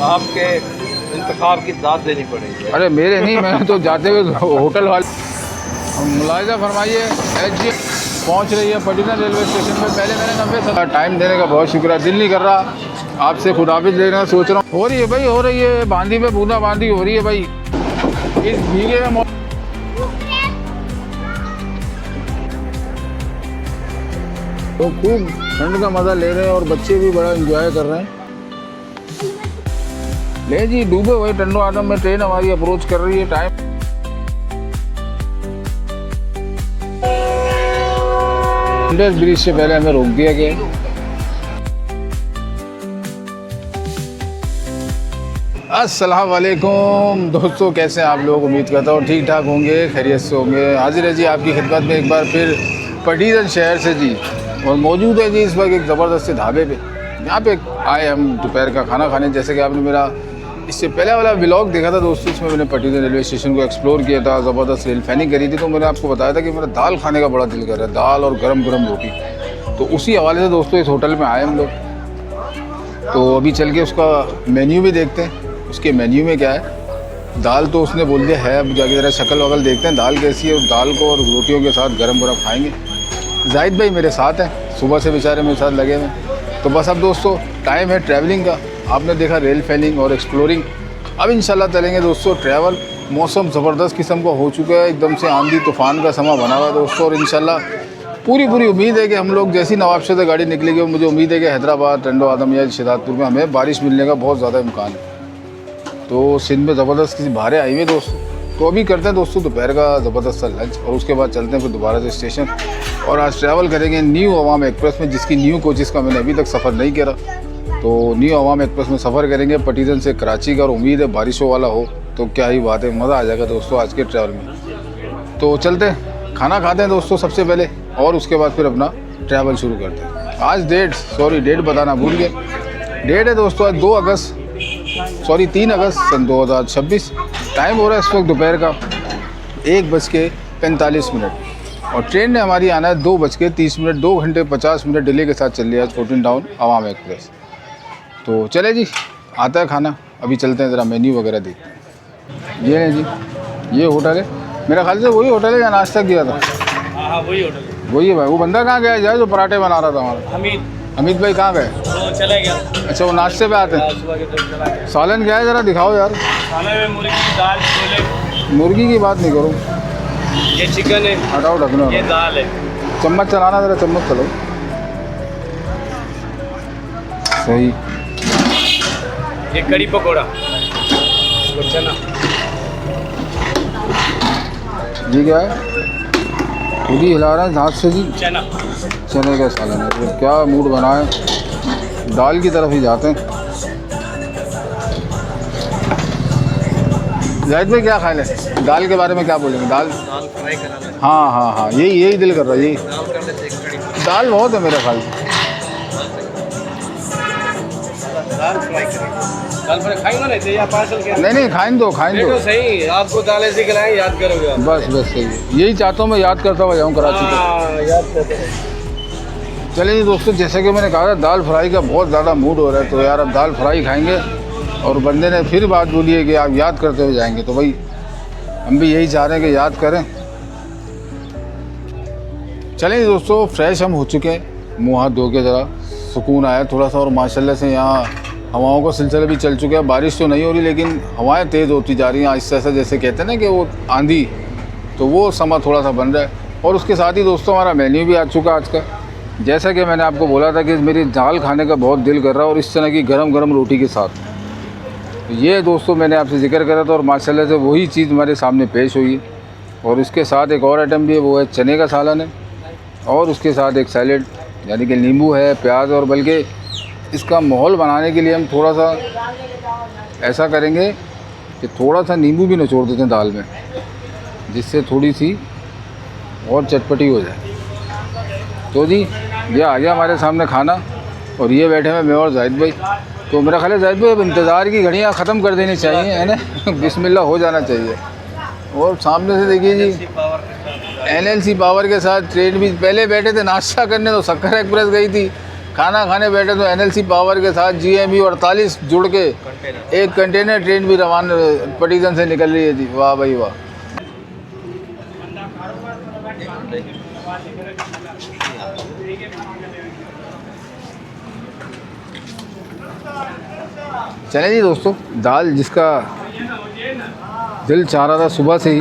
आपके इंतखाब की दाद देनी पड़ेगी। अरे मेरे नहीं, मैंने तो जाते हुए होटल वाले मुलाहिजा फरमाइए। एच पहुँच रही है पटना रेलवे स्टेशन पे। पहले मैंने 90 टाइम देने का बहुत शुक्रिया। दिल नहीं कर रहा आपसे खुदाफिज लेना सोच रहा हूँ। हो रही है भाई, हो रही है। बांदी में बूंदा बांदी हो रही है भाई इस भीगे में। तो खूब ठंड का मज़ा ले रहे हैं और बच्चे भी बड़ा एंजॉय कर रहे हैं। ले जी डूबे हुए टंडो आदम में ट्रेन हमारी अप्रोच कर रही है। टाइम ब्रिज से पहले हमें रोक दिया गया। अस्सलाम वालेकुम दोस्तों, कैसे हैं आप लोग? उम्मीद करता हूँ ठीक ठाक होंगे, खैरियत से होंगे। हाजिर है जी आपकी खिदमत में एक बार फिर पटीजन शहर से जी। और मौजूद है जी इस वक्त एक ज़बरदस्त ढाबे पे। यहाँ पे आए हम दोपहर का खाना खाने। जैसे कि आपने मेरा इससे पहले वाला व्लॉग देखा था दोस्तों, इसमें मैंने पटीजन रेलवे स्टेशन को एक्सप्लोर किया था। ज़बरदस्त रेल फैनिंग करी थी। तो मैंने आपको बताया था कि मेरा दाल खाने का बड़ा दिल कर रहा है, दाल और गरम गरम रोटी। तो उसी हवाले से दोस्तों इस होटल में आए हम लोग। तो अभी चल के उसका मेन्यू भी देखते हैं, उसके मेन्यू में क्या है। दाल तो उसने बोल दिया है, अब जाके ज़रा शक्ल वगल देखते हैं दाल कैसी है। और दाल को और रोटियों के साथ गरम गरम खाएँगे। जाहिद भाई मेरे साथ हैं, सुबह से बेचारे मेरे साथ लगे हुए। तो बस अब दोस्तों टाइम है ट्रैवलिंग का। आपने देखा रेल फैनिंग और एक्सप्लोरिंग। अब इंशाल्लाह चलेंगे दोस्तों ट्रैवल। मौसम ज़बरदस्त किस्म का हो चुका है, एकदम से आंधी तूफ़ान का समा बना हुआ है दोस्तों। और इंशाल्लाह पूरी उम्मीद है कि हम लोग जैसी नवाबशाह से गाड़ी निकलेगी, मुझे उम्मीद है कि हैदराबाद, टंडो आदम या शिदातपुर में हमें बारिश मिलने का बहुत ज़्यादा इम्कान है। तो सिंध में ज़बरदस्त किसी भारे आई हुई है दोस्तों। तो अभी करते हैं दोस्तों दोपहर का ज़बरदस्त सा लंच और उसके बाद चलते हैं फिर दोबारा से स्टेशन। और आज ट्रैवल करेंगे न्यू अवाम एक्सप्रेस में, जिसकी न्यू कोचेज़ का मैंने अभी तक सफ़र नहीं करा। तो न्यू अवाम एक्सप्रेस में सफ़र करेंगे पटीजन से कराची का। और उम्मीद है बारिशों वाला हो तो क्या ही बात है, मज़ा आ जाएगा दोस्तों आज के ट्रैवल में। तो चलते हैं, खाना खाते हैं दोस्तों सबसे पहले और उसके बाद फिर अपना ट्रैवल शुरू करते हैं। आज डेट बताना भूल गए। डेट है दोस्तों आज 3 अगस्त सन 2026। टाइम हो रहा है इस वक्त दोपहर का 1:45। और ट्रेन ने हमारी आना है 2:30। 2 घंटे 50 मिनट डिले के साथ चल रही है आज 14 टाउन अवाम एक्सप्रेस। तो चले जी, आता है खाना। अभी चलते हैं ज़रा मेन्यू वगैरह देखते हैं। ये है जी, ये होटल है। मेरा ख्याल से वही होटल है या नाश्ता किया था। हाँ वही होटल है। वही है भाई। वो बंदा कहाँ गया जाए जो पराठे बना रहा था हमारा? अमित भाई कहाँ गए? वो चला गया। अच्छा वो नाश्ते पे आते हैं। सुबह के टाइम चला गया। सालन क्या है ज़रा दिखाओ यार। खाने में मुर्गी, दाल, छोले। मुर्गी की बात नहीं करो, ये चिकन है, हटाओ ढकना। ये दाल है। चम्मच चलाना ज़रा, चम्मच चलो। सही। ये कड़ी पकौड़ा, वो चना। जी क्या है? खुद ही हिला रहा है हाथ से जी। चना। चने का सालन है। तो क्या मूड बना है, दाल की तरफ ही जाते हैं। जाहिद भाई क्या ख्याल है दाल के बारे में, क्या बोलेंगे? दाल फ्राई कराना है। हाँ यही दिल कर रहा है। यही दाल बहुत है मेरे ख्याल से। दाल फ्राई करेंगे। दाल फ्राई खाएंगे ना या पार्सल क्या? नहीं खाएं दो सही। आपको दाल ऐसे खिलाएं, याद करोगे आप। बस सही है। यही चाहता हूँ मैं, याद करता हुआ जाऊँ कराची को। याद करते हैं। चलिए जी दोस्तों, जैसे कि मैंने कहा था दाल फ्राई का बहुत ज़्यादा मूड हो रहा है। तो यार अब दाल फ्राई खाएंगे। और बंदे ने फिर बात बोली है कि आप याद करते हुए जाएंगे। तो भाई हम भी यही चाह रहे हैं कि याद करें। चलिए दोस्तों, फ्रेश हम हो चुके हैं, मुँह हाथ धो के ज़रा सुकून आया थोड़ा सा। और माशाल्लाह से यहाँ हवाओं का सिलसिला भी चल चुका है। बारिश तो नहीं हो रही लेकिन हवाएं तेज़ होती जा रही हैं आहिस्ता आहिस्ता। जैसे कहते हैं ना कि वो आंधी, तो वो समा थोड़ा सा बन रहा है। और उसके साथ ही दोस्तों हमारा मेन्यू भी आ चुका है आज का। जैसा कि मैंने आपको बोला था कि मेरी दाल खाने का बहुत दिल कर रहा है और इस तरह की गरम गरम रोटी के साथ। तो ये दोस्तों मैंने आपसे जिक्र करा था और माशाल्लाह से वही चीज़ हमारे सामने पेश हुई है। और इसके साथ एक और आइटम भी है, वो है चने का सालन है। और उसके साथ एक सैलेड, यानी कि नींबू है, प्याज। और बल्कि इसका माहौल बनाने के लिए हम थोड़ा सा ऐसा करेंगे कि थोड़ा सा नींबू भी निचोड़ देते हैं दाल में, जिससे थोड़ी सी और चटपटी हो जाए। तो जी ये आ गया हमारे सामने खाना। और ये बैठे हैं मैं और जाहिद भाई। तो मेरा ख्याल है जाहिद भाई अब इंतज़ार की घड़ियाँ ख़त्म कर देनी चाहिए, है ना? बिस्मिल्लाह हो जाना चाहिए। और सामने से देखिए जी NLC पावर के साथ ट्रेन भी। पहले बैठे थे नाश्ता करने तो सक्कर एक्सप्रेस गई थी, खाना खाने बैठे तो NLC पावर के साथ GME 48 जुड़ के एक कंटेनर ट्रेन भी रवाना पटीजन से निकल रही है जी। वाह भाई वाह। चले जी दोस्तों, दाल जिसका दिल चाह रहा था सुबह से ही,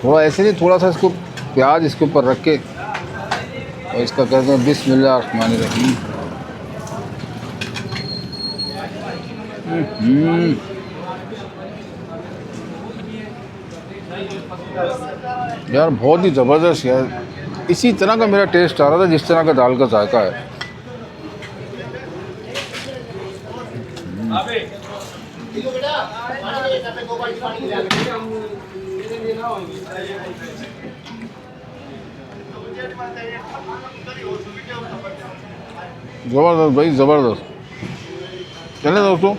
थोड़ा ऐसे नहीं, थोड़ा सा इसको प्याज इसके ऊपर रख के और इसका कहते हैं बिस्मिल्लाहिर्रहमानिर्रहीम। यार बहुत ही ज़बरदस्त यार, इसी तरह का मेरा टेस्ट आ रहा था जिस तरह का दाल का जायका है। ज़बरदस्त भाई ज़बरदस्त। चलें दोस्तों,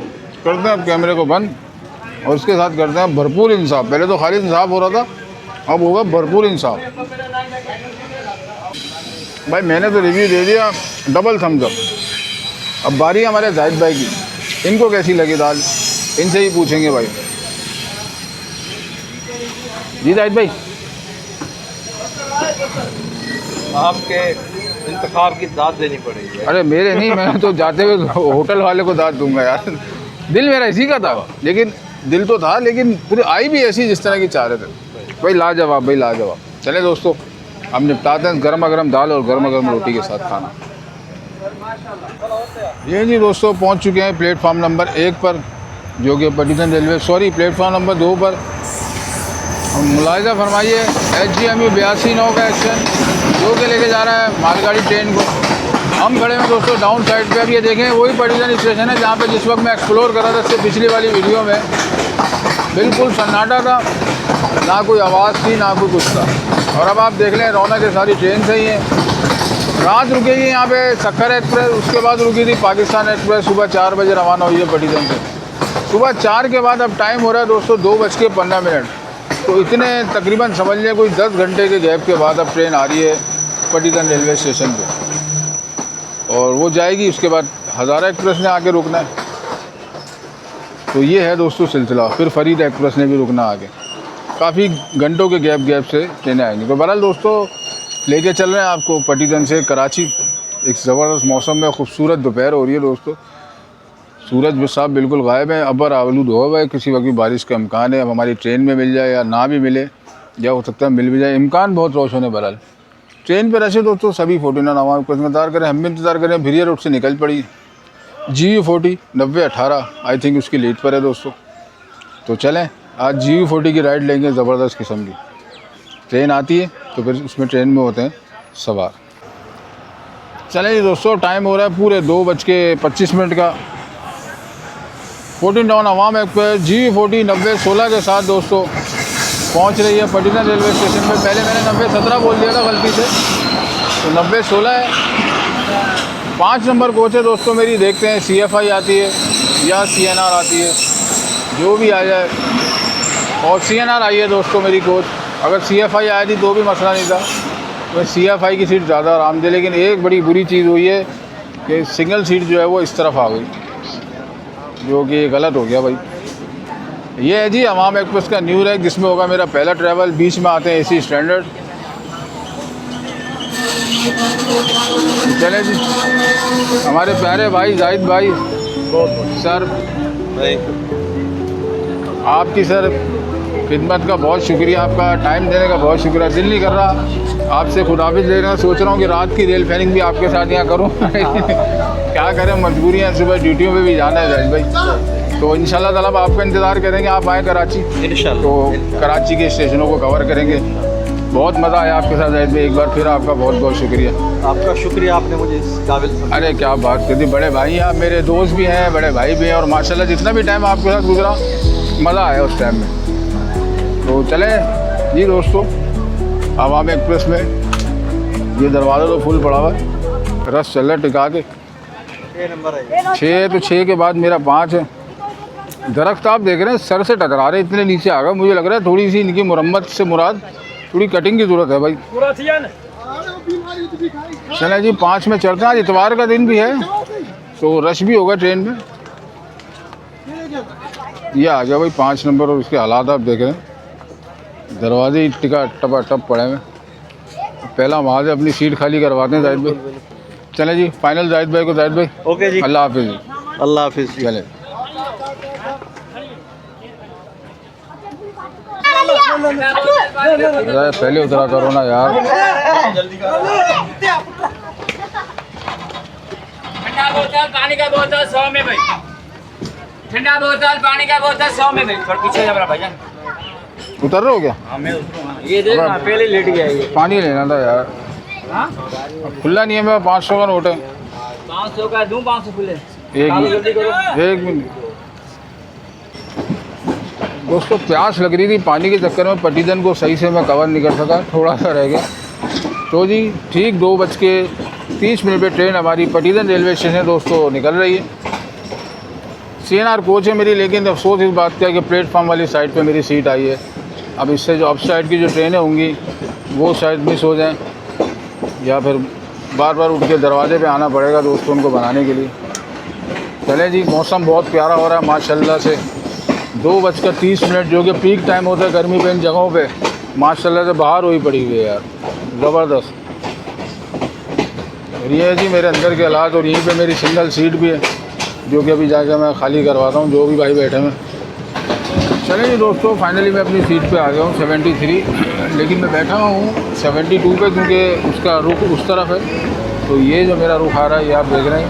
करते हैं अब कैमरे को बंद और उसके साथ करते हैं भरपूर इंसाफ। पहले तो खाली इंसाफ हो रहा था, अब होगा भरपूर इंसाफ। भाई मैंने तो रिव्यू दे दिया डबल थम्स अप। अब बारी हमारे जाहिद भाई की, इनको कैसी लगी दाल, इनसे ही पूछेंगे भाई। जी जाहिद भाई, आपके इंतखाब की दाद देनी पड़ेगी। अरे मेरे नहीं, मैं तो जाते हुए होटल वाले को दाद दूंगा यार। दिल मेरा इसी का था, लेकिन दिल तो था, लेकिन पूरी आई भी ऐसी जिस तरह की चाह रहे थे भाई। लाजवाब भाई लाजवाब। चले दोस्तों, हम निपटाते हैं गर्मा गर्म दाल और गर्मा गर्म रोटी के साथ खाना। ये जी दोस्तों, पहुंच चुके हैं प्लेटफार्म नंबर 1 पर, जो कि पटीजन रेलवे, सॉरी प्लेटफार्म नंबर 2 पर। मुलाहिजा फरमाइए HGMU 82-9 का एक्शन जो कि लेके जा रहा है मालगाड़ी ट्रेन को। हम खड़े हैं दोस्तों डाउन साइड पे। अब ये देखें वही पटीजन स्टेशन है जहाँ पे जिस वक्त मैं एक्सप्लोर कर रहा था इससे पिछली वाली वीडियो में, बिल्कुल सन्नाटा था, ना कोई आवाज़ थी ना कोई कुछ था। और अब आप देख लें रौनक के सारी ट्रेन सही है। रात रुकेगी यहाँ पे सक्कर एक्सप्रेस, उसके बाद रुकी थी पाकिस्तान एक्सप्रेस, सुबह 4 बजे रवाना हुई है पटीजन से। सुबह 4 के बाद अब टाइम हो रहा है दोस्तों 2:15। तो इतने तकरीबन समझ लें कोई 10 घंटे के गैप के बाद अब ट्रेन आ रही है पटीजन रेलवे स्टेशन पे, और वो जाएगी। उसके बाद हज़ारा एक्सप्रेस ने आके रुकना है। तो ये है दोस्तों सिलसिला। फिर फरीद एक्सप्रेस ने भी रुकना आगे। काफ़ी घंटों के गैप से ट्रेनें आएंगी। तो बहरहाल दोस्तों लेके चल रहे हैं आपको पटीजन से कराची। एक ज़बरदस्त मौसम में खूबसूरत दोपहर हो रही है दोस्तों। सूरज भी साहब बिल्कुल गायब है, अबर आलूद हुआ है, किसी वक्त भी बारिश का इम्कान है। अब हमारी ट्रेन में मिल जाए या ना भी मिले, या हो सकता है मिल भी जाए, इम्कान बहुत रोशन है। बहरहाल ट्रेन पर रश दोस्तों सभी 49 आवाम को इंतज़ार करें, हम भी इंतज़ार करें। भिरिया रोड से निकल पड़ी GU40 9018, आई थिंक उसकी लीड पर है दोस्तों। तो चलें आज GU40 की राइड लेंगे, ज़बरदस्त किस्म की ट्रेन आती है तो फिर उसमें ट्रेन में होते हैं सवार। चलें जी दोस्तों, टाइम हो रहा है पूरे 2:25 का। 14 टाउन अवाम एक्सप्रेस GU40 9016 के साथ दोस्तों पहुंच रही है पटीजन रेलवे स्टेशन पे। पहले मैंने 9017 बोल दिया था गलती से, तो 9016 है। 5 नंबर कोच है दोस्तों मेरी। देखते हैं CFI आती है या CNR आती है, जो भी आ जाए। और CNR आई है दोस्तों मेरी कोच। अगर CFI आई थी तो भी मसला नहीं था, तो CFI की सीट ज़्यादा आरामदेह। लेकिन एक बड़ी बुरी चीज़ हुई है कि सिंगल सीट जो है वो इस तरफ आ गई, जो कि गलत हो गया भाई। ये है जी अवाम एक्सप्रेस का न्यू रैक, जिसमें होगा मेरा पहला ट्रैवल। बीच में आते हैं AC स्टैंडर्ड। चले जी, हमारे प्यारे भाई जाहिद भाई, सर आपकी सर खिदमत का बहुत शुक्रिया, आपका टाइम देने का बहुत शुक्रिया। दिल नहीं कर रहा आपसे खुदाफिज़ लेने का, सोच रहा हूँ कि रात की रेल फैनिंग भी आपके साथ यहाँ करूँ। क्या करें, मजबूरियाँ, सुबह ड्यूटियों पे भी जाना है जाहिद भाई। तो इंशाल्लाह ताला आपका इंतज़ार करेंगे, आप आए कराची इंशाल्लाह। तो कराची के स्टेशनों को कवर करेंगे। बहुत मज़ा आया आपके साथ जाहिद भाई, एक बार फिर आपका बहुत बहुत शुक्रिया। आपका शुक्रिया, आपने मुझे इस काबिल। अरे क्या बात कर दी, बड़े भाई हैं आप, मेरे दोस्त भी हैं, बड़े भाई भी हैं, और माशाल्लाह जितना भी टाइम आपके साथ गुजरा मज़ा आया उस टाइम में। तो चले जी दोस्तों, अवाम एक्सप्रेस में ये दरवाज़ा तो फुल पड़ा हुआ है, रस चल रहा है टिका के। 6 नंबर है, 6 तो 6 के बाद मेरा 5 है। दरख्त आप देख रहे हैं सर से टकरा रहे, इतने नीचे आ गए। मुझे लग रहा है थोड़ी सी इनकी मुरम्मत से मुराद थोड़ी कटिंग की ज़रूरत है भाई। चले जी 5 में चलते हैं। आज इतवार का दिन भी है तो रश भी होगा ट्रेन में। ये आ गया भाई 5 नंबर और इसके हालात आप देख रहे हैं। दरवाजे ही टिका टपा टप पड़े हैं। पहला वहाँ से अपनी सीट खाली करवाते हैं जाहिद भाई। चले जी फाइनल जाहिद भाई को। जाहिद भाई ओके जी, अल्लाह हाफिज़। अल्लाह हाफिज़। चले पहले उतरा करो ना यार। ठंडा बोतल पानी का बोतल 100 में भाई। ठंडा बोतल पानी का बोतल 100 में भाई। थोड़ा पीछे जा मेरा भाईजान। उतर रहे हो क्या? हाँ मैं उतरूंगा। ये देख ना पहले लेट गया ये। पानी लेना था यार। हाँ खुला नहीं है। मेरा 500 का नोट है। 500 का दूं 500 खुले। एक जल्दी मिनट करो। एक मिनट दोस्तों, प्यास लग रही थी। पानी के चक्कर में पटीजन को सही से मैं कवर नहीं कर सका, थोड़ा सा रह गया। तो जी ठीक 2:30 पे ट्रेन हमारी पटीजन रेलवे स्टेशन दोस्तों निकल रही है। CNR कोच है मेरी, लेकिन अफसोस इस बात का है कि प्लेटफॉर्म वाली साइड पे मेरी सीट आई है। अब इससे जो अप साइड की जो ट्रेनें होंगी वो शायद मिस हो जाएं, या फिर बार बार उठ के दरवाजे पे आना पड़ेगा दोस्तों उनको बनाने के लिए। चले जी, मौसम बहुत प्यारा हो रहा है माशाल्लाह से। 2:30 जो कि पीक टाइम होता है गर्मी पे इन जगहों पे, माशाल्लाह से बाहर हुई पड़ी हुई है यार, ज़बरदस्त। और ये है जी मेरे अंदर के हालात। और यहीं पे मेरी सिंगल सीट भी है जो कि अभी जाकर मैं खाली करवाता हूँ, जो भी भाई बैठे हैं। चलिए जी दोस्तों, फाइनली मैं अपनी सीट पे आ गया हूँ 73, लेकिन मैं बैठा हूँ 72 पे क्योंकि उसका रुख उस तरफ है। तो ये जो मेरा रुख आ रहा है ये आप देख रहे हैं,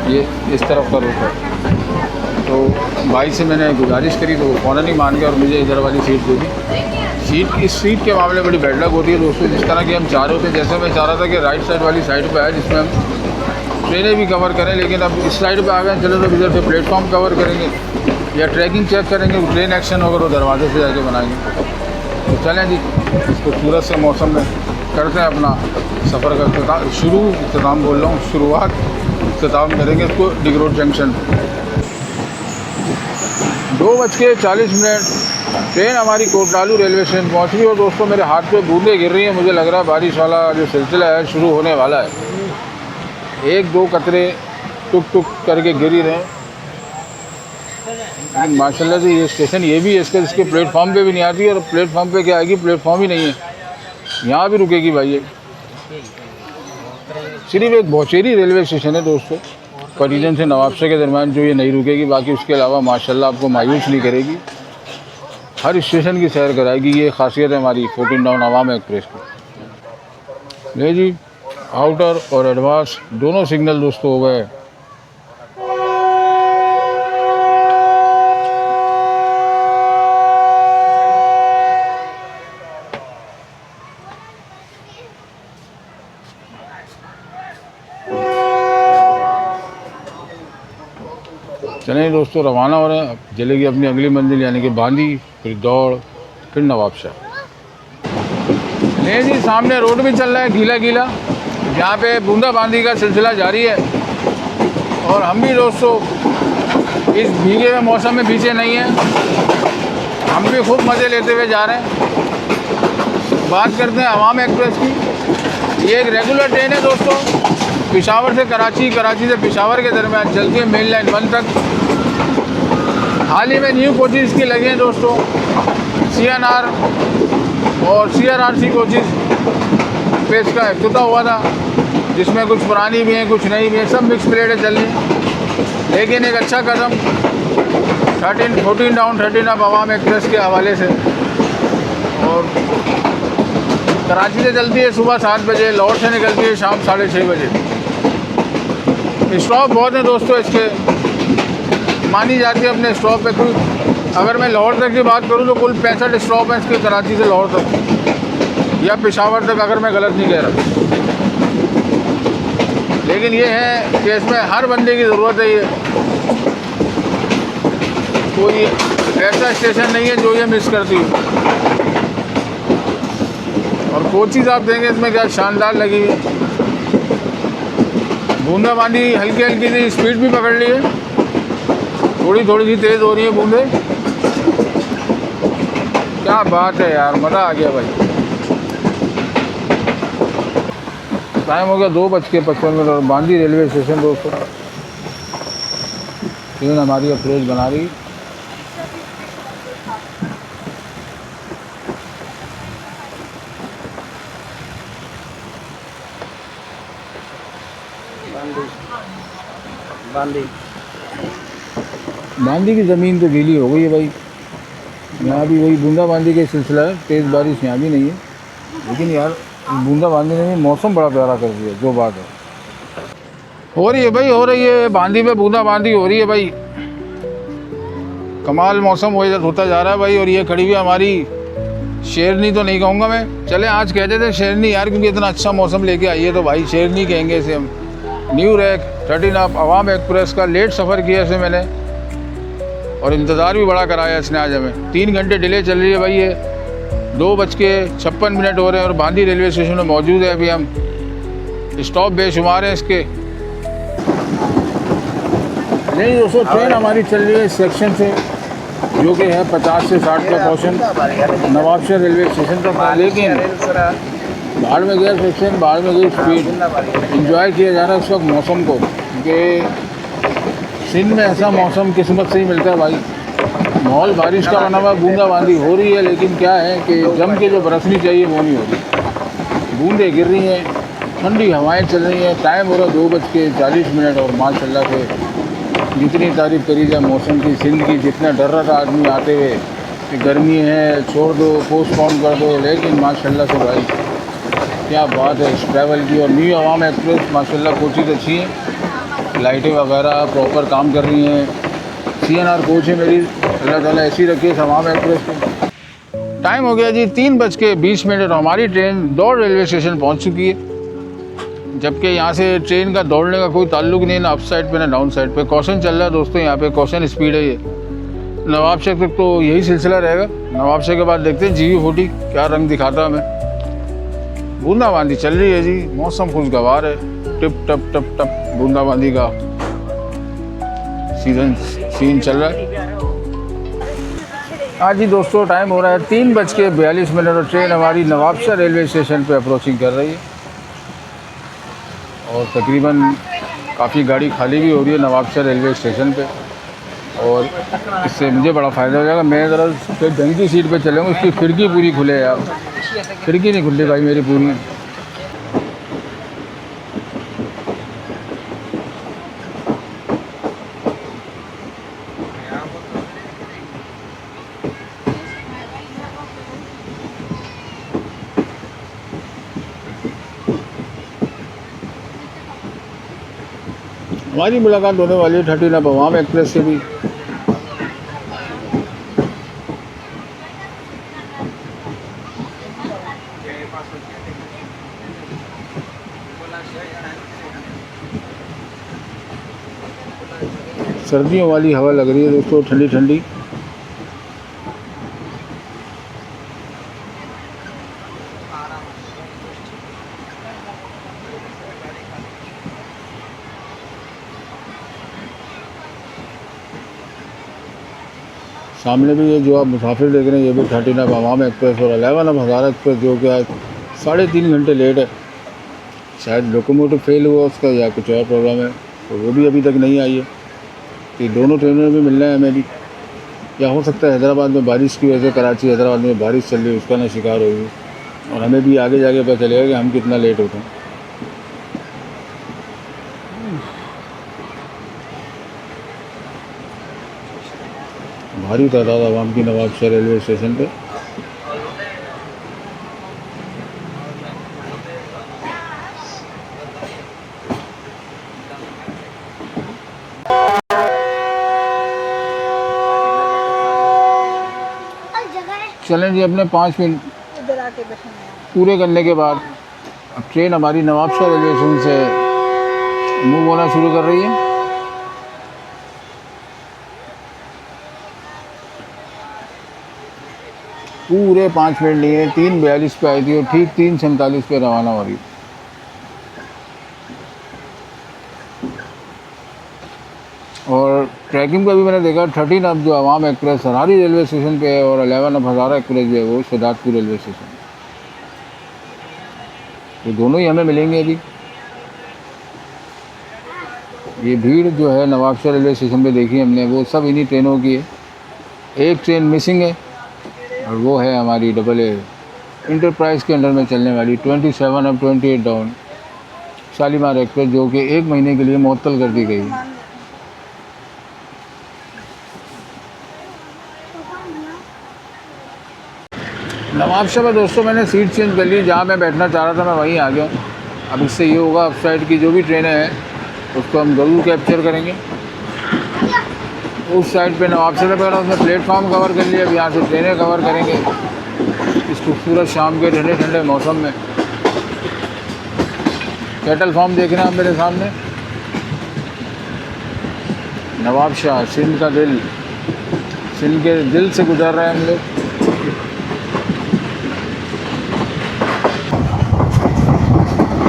ये इस तरफ का रुख है। तो भाई से मैंने गुजारिश करी तो वो फ़ौरन ही मान गया और मुझे इधर वाली सीट दे दी। इस सीट के मामले में बड़ी बैड लक होती है दोस्तों, जिस तरह की हम चाह रहे होते हैं। जैसे मैं चाह रहा था कि राइट साइड वाली साइड पे आए जिसमें हम ट्रेनें भी कवर करें, लेकिन अब इस साइड पे आ गए। चलो तो इधर से प्लेटफॉर्म कवर करेंगे या ट्रैकिंग चेक करेंगे, ट्रेन एक्शन होगा तो दरवाजे से जाके बनाएंगे। तो चलें जी, इसको खूबसूरत से मौसम में करते हैं अपना सफ़र का इख्तिताम बोल रहा हूँ, शुरुआत इख्तिताम करेंगे इसको डिग रोड जंक्शन। 2:40 ट्रेन हमारी कोटडालू रेलवे स्टेशन पहुँच गई। और दोस्तों मेरे हाथ पे बूंदें गिर रही हैं, मुझे लग रहा है बारिश वाला जो सिलसिला है शुरू होने वाला है। 1-2 कतरे टुक टुक करके गिर ही रहे हैं। लेकिन माशाल्लाह से ये स्टेशन ये भी है, इसके प्लेटफॉर्म पे भी नहीं आती। और प्लेटफॉर्म पे क्या आएगी, प्लेटफॉर्म ही नहीं है, यहाँ भी रुकेगी भाई। ये सिर्फ एक बहुचेरी रेलवे स्टेशन है दोस्तों, पटीजन से नवाबशाह के दरमियान, जो ये नहीं रुकेगी। बाकी उसके अलावा माशाल्लाह आपको मायूस नहीं करेगी, हर स्टेशन की सैर कराएगी। ये खासियत है हमारी 14 डाउन अवाम एक्सप्रेस की। ले जी, आउटर और एडवांस दोनों सिग्नल दोस्तों हो गए। चलें दोस्तों, रवाना हो रहे हैं। अब चलेगी अपनी अगली मंजिल यानी कि बांदी, फिर दौड़, फिर नवाबशाह। नहीं जी, सामने रोड भी चल रहा है गीला गीला, जहाँ पे बूंदाबांदी का सिलसिला जारी है। और हम भी दोस्तों इस भीगे हुए मौसम में पीछे नहीं हैं, हम भी खूब मज़े लेते हुए जा रहे हैं। बात करते हैं अवाम एक्सप्रेस की। ये एक रेगुलर ट्रेन है दोस्तों, पेशावर से कराची, कराची से पेशावर के दरमियान चलती है मेन लाइन 1 तक। हाल ही में न्यू कोचेज़ की लगे हैं दोस्तों, CNR और CRRC कोचेज़ पे इसका इफ्तिताह हुआ था, जिसमें कुछ पुरानी भी हैं कुछ नई भी हैं, सब मिक्स प्लेटें चल रही हैं। लेकिन एक अच्छा कदम 14 डाउन 13 अप अवाम एक्सप्रेस के हवाले से। और कराची से चलती है सुबह 7 बजे, लाहौर से निकलती है शाम 6:30 बजे। स्टॉप बहुत हैं दोस्तों इसके, मानी जाती है अपने स्टॉप पे। कुल अगर मैं लाहौर तक की बात करूँ तो कुल 65 स्टॉप हैं इसके, कराची से लाहौर तक या पेशावर तक, अगर मैं गलत नहीं कह रहा। लेकिन ये है कि इसमें हर बंदे की ज़रूरत है। ये कोई ऐसा स्टेशन नहीं है जो ये मिस करती हो। और कोचेज़ आप देंगे इसमें क्या शानदार लगी हुई है। बूंदाबांदी हल्की हल्की सी स्पीड भी पकड़ ली है, थोड़ी थोड़ी सी तेज़ हो रही है बूंदें। क्या बात है यार, मज़ा आ गया भाई। टाइम हो गया 2:55 और बांदी रेलवे स्टेशन दोस्तों। ट्रेन हमारी अप्रोच बना रही। बांदी की ज़मीन तो गीली हो गई है भाई। यहाँ भी वही बूंदाबांदी का सिलसिला है। तेज़ बारिश यहाँ भी नहीं है, लेकिन यार बूंदाबांदी ने मौसम बड़ा प्यारा कर दिया। जो बात है हो रही है भाई, हो रही है। बांदी में बूंदाबांदी हो रही है भाई। कमाल मौसम होता जा रहा है भाई। और ये खड़ी हुई हमारी शेरनी तो नहीं कहूँगा मैं, चले आज कहते थे शेरनी यार, क्योंकि इतना अच्छा मौसम लेके आई है तो भाई शेरनी कहेंगे इसे हम। न्यू रैक 13 अप अवाम एक्सप्रेस का लेट सफ़र किया इसे मैंने, और इंतज़ार भी बड़ा कराया इसने आज हमें। 3 घंटे डिले चल रही है भाई। ये 2:56 हो रहे हैं और बांदी रेलवे स्टेशन में मौजूद है। अभी हम स्टॉप बेशुमार हैं इसके। नहीं दोस्तों, ट्रेन हमारी चल रही है इस सेक्शन से, जो कि है 50 से 60 का पोर्शन नवाबशहर रेलवे स्टेशन तक। लेकिन बाहर में गया सेक्शन, बाहर में गई स्पीड। इंजॉय किया जा रहा है इस वक्त मौसम को, क्योंकि सिंध में ऐसा मौसम किस्मत से ही मिलता है भाई। माहौल बारिश का बना हुआ, बूंदाबांदी हो रही है, लेकिन क्या है कि जम के जो बरसनी चाहिए वो नहीं हो रही। बूंदें गिर रही हैं, ठंडी हवाएं चल रही हैं। टाइम हो रहा है 2:40 और माशाल्लाह से जितनी तारीफ़ करी जाए मौसम की, सिंध की, जितना डर रहा था आदमी आते हुए कि गर्मी है छोड़ दो, पोस्टपोन कर दो, लेकिन माशाल्लाह से भाई क्या बात है इस ट्रैवल की। और न्यू अवाम एक्सप्रेस माशाल्लाह कोचेज़ अच्छी हैं, लाइटें वगैरह प्रॉपर काम कर रही हैं। CNR कोच है मेरी, अल्लाह ताला ऐसी रखी है अवाम एक्सप्रेस को। टाइम हो गया जी 3:20 और हमारी ट्रेन दौड़ रेलवे स्टेशन पहुंच चुकी है। जबकि यहाँ से ट्रेन का दौड़ने का कोई ताल्लुक नहीं है, ना अप साइड पे ना डाउन साइड पे। कॉशन चल रहा है दोस्तों, यहाँ पे कॉशन स्पीड है। ये नवाबशहर तक तो यही सिलसिला रहेगा। नवाबशहर के बाद देखते हैं GV40 क्या रंग दिखाता हमें। बूंदाबांदी चल रही है जी, मौसम खुशगवार है। टिप टप टप टप बूंदाबांदी का सीन चल रहा है। आज ही दोस्तों टाइम हो रहा है 3:42 और ट्रेन हमारी नवाबशहर रेलवे स्टेशन पे अप्रोचिंग कर रही है। और तकरीबन काफ़ी गाड़ी खाली भी हो रही है नवाबशहर रेलवे स्टेशन पे, और इससे मुझे बड़ा फ़ायदा हो जाएगा। मैं ज़रा ढंग की सीट पे चलूँगा, उसकी खिड़की पूरी खुले यार। खिड़की नहीं खुली भाई मेरी पूरी। हमारी मुलाकात होने वाली है 13 अप अवाम एक्सप्रेस से भी। सर्दियों वाली हवा लग रही है दोस्तों, ठंडी ठंडी। सामने भी ये जो आप मुसाफिर देख रहे हैं, ये भी 13 अप अवाम एक्सप्रेस और 11 अप हज़ारा एक्सप्रेस, जो कि आज 3.5 घंटे लेट है। शायद लोकोमोटिव फेल हुआ उसका या कुछ और प्रॉब्लम है, तो वो भी अभी तक नहीं आई है। कि दोनों ट्रेनों में मिलना है हमें भी, या हो सकता है हैदराबाद में बारिश की वजह से कराची हैदराबाद में बारिश चल रही है उसका ना शिकार होगी, और हमें भी आगे जाके पता चलेगा कि हम कितना लेट होते हैं। भारी तादाद आवाम की नवाबशहर रेलवे स्टेशन पे। चलें जी, अपने 5 मिनट पूरे करने के बाद अब ट्रेन हमारी नवाबशहर रेलवे स्टेशन से मूव होना शुरू कर रही है। पूरे 5 मिनट लिए, 3:42 पे आई थी और ठीक 3:47 पे रवाना हो रही। और ट्रैकिंग का भी मैंने देखा 13 अप जो अवाम एक्सप्रेस सरारी रेलवे स्टेशन पे है, और 11 अप हज़ारा एक्सप्रेस जो है वो शहदादपुर रेलवे स्टेशन। तो दोनों ही हमें मिलेंगे अभी। ये भीड़ जो है नवाबशाह रेलवे स्टेशन पे देखी हमने, वो सब इन्हीं ट्रेनों की है। एक ट्रेन मिसिंग है और वो है हमारी डबल ए इंटरप्राइज़ के अंडर में चलने वाली 27 अप 28 डाउन शालीमार एक्सप्रेस, जो कि 1 महीने के लिए मुअत्तल कर दी गई है। नवाबशाह में दोस्तों मैंने सीट चेंज कर ली, जहाँ मैं बैठना चाह रहा था मैं वहीं आ गया हूँ। अब इससे ये होगा, अप साइड की जो भी ट्रेनें हैं उसको हम ज़रूर कैप्चर करेंगे। उस साइड पे नवाबशाह में बैठा, उसने प्लेटफॉर्म कवर कर लिया, अब यहाँ से ट्रेनें कवर करेंगे इस खूबसूरत शाम के ठंडे ठंडे मौसम में। कैटल फार्म देख रहे हैं मेरे सामने, नवाबशाह सिंध का दिल, सिंध के दिल से गुजर रहे हैं हम लोग।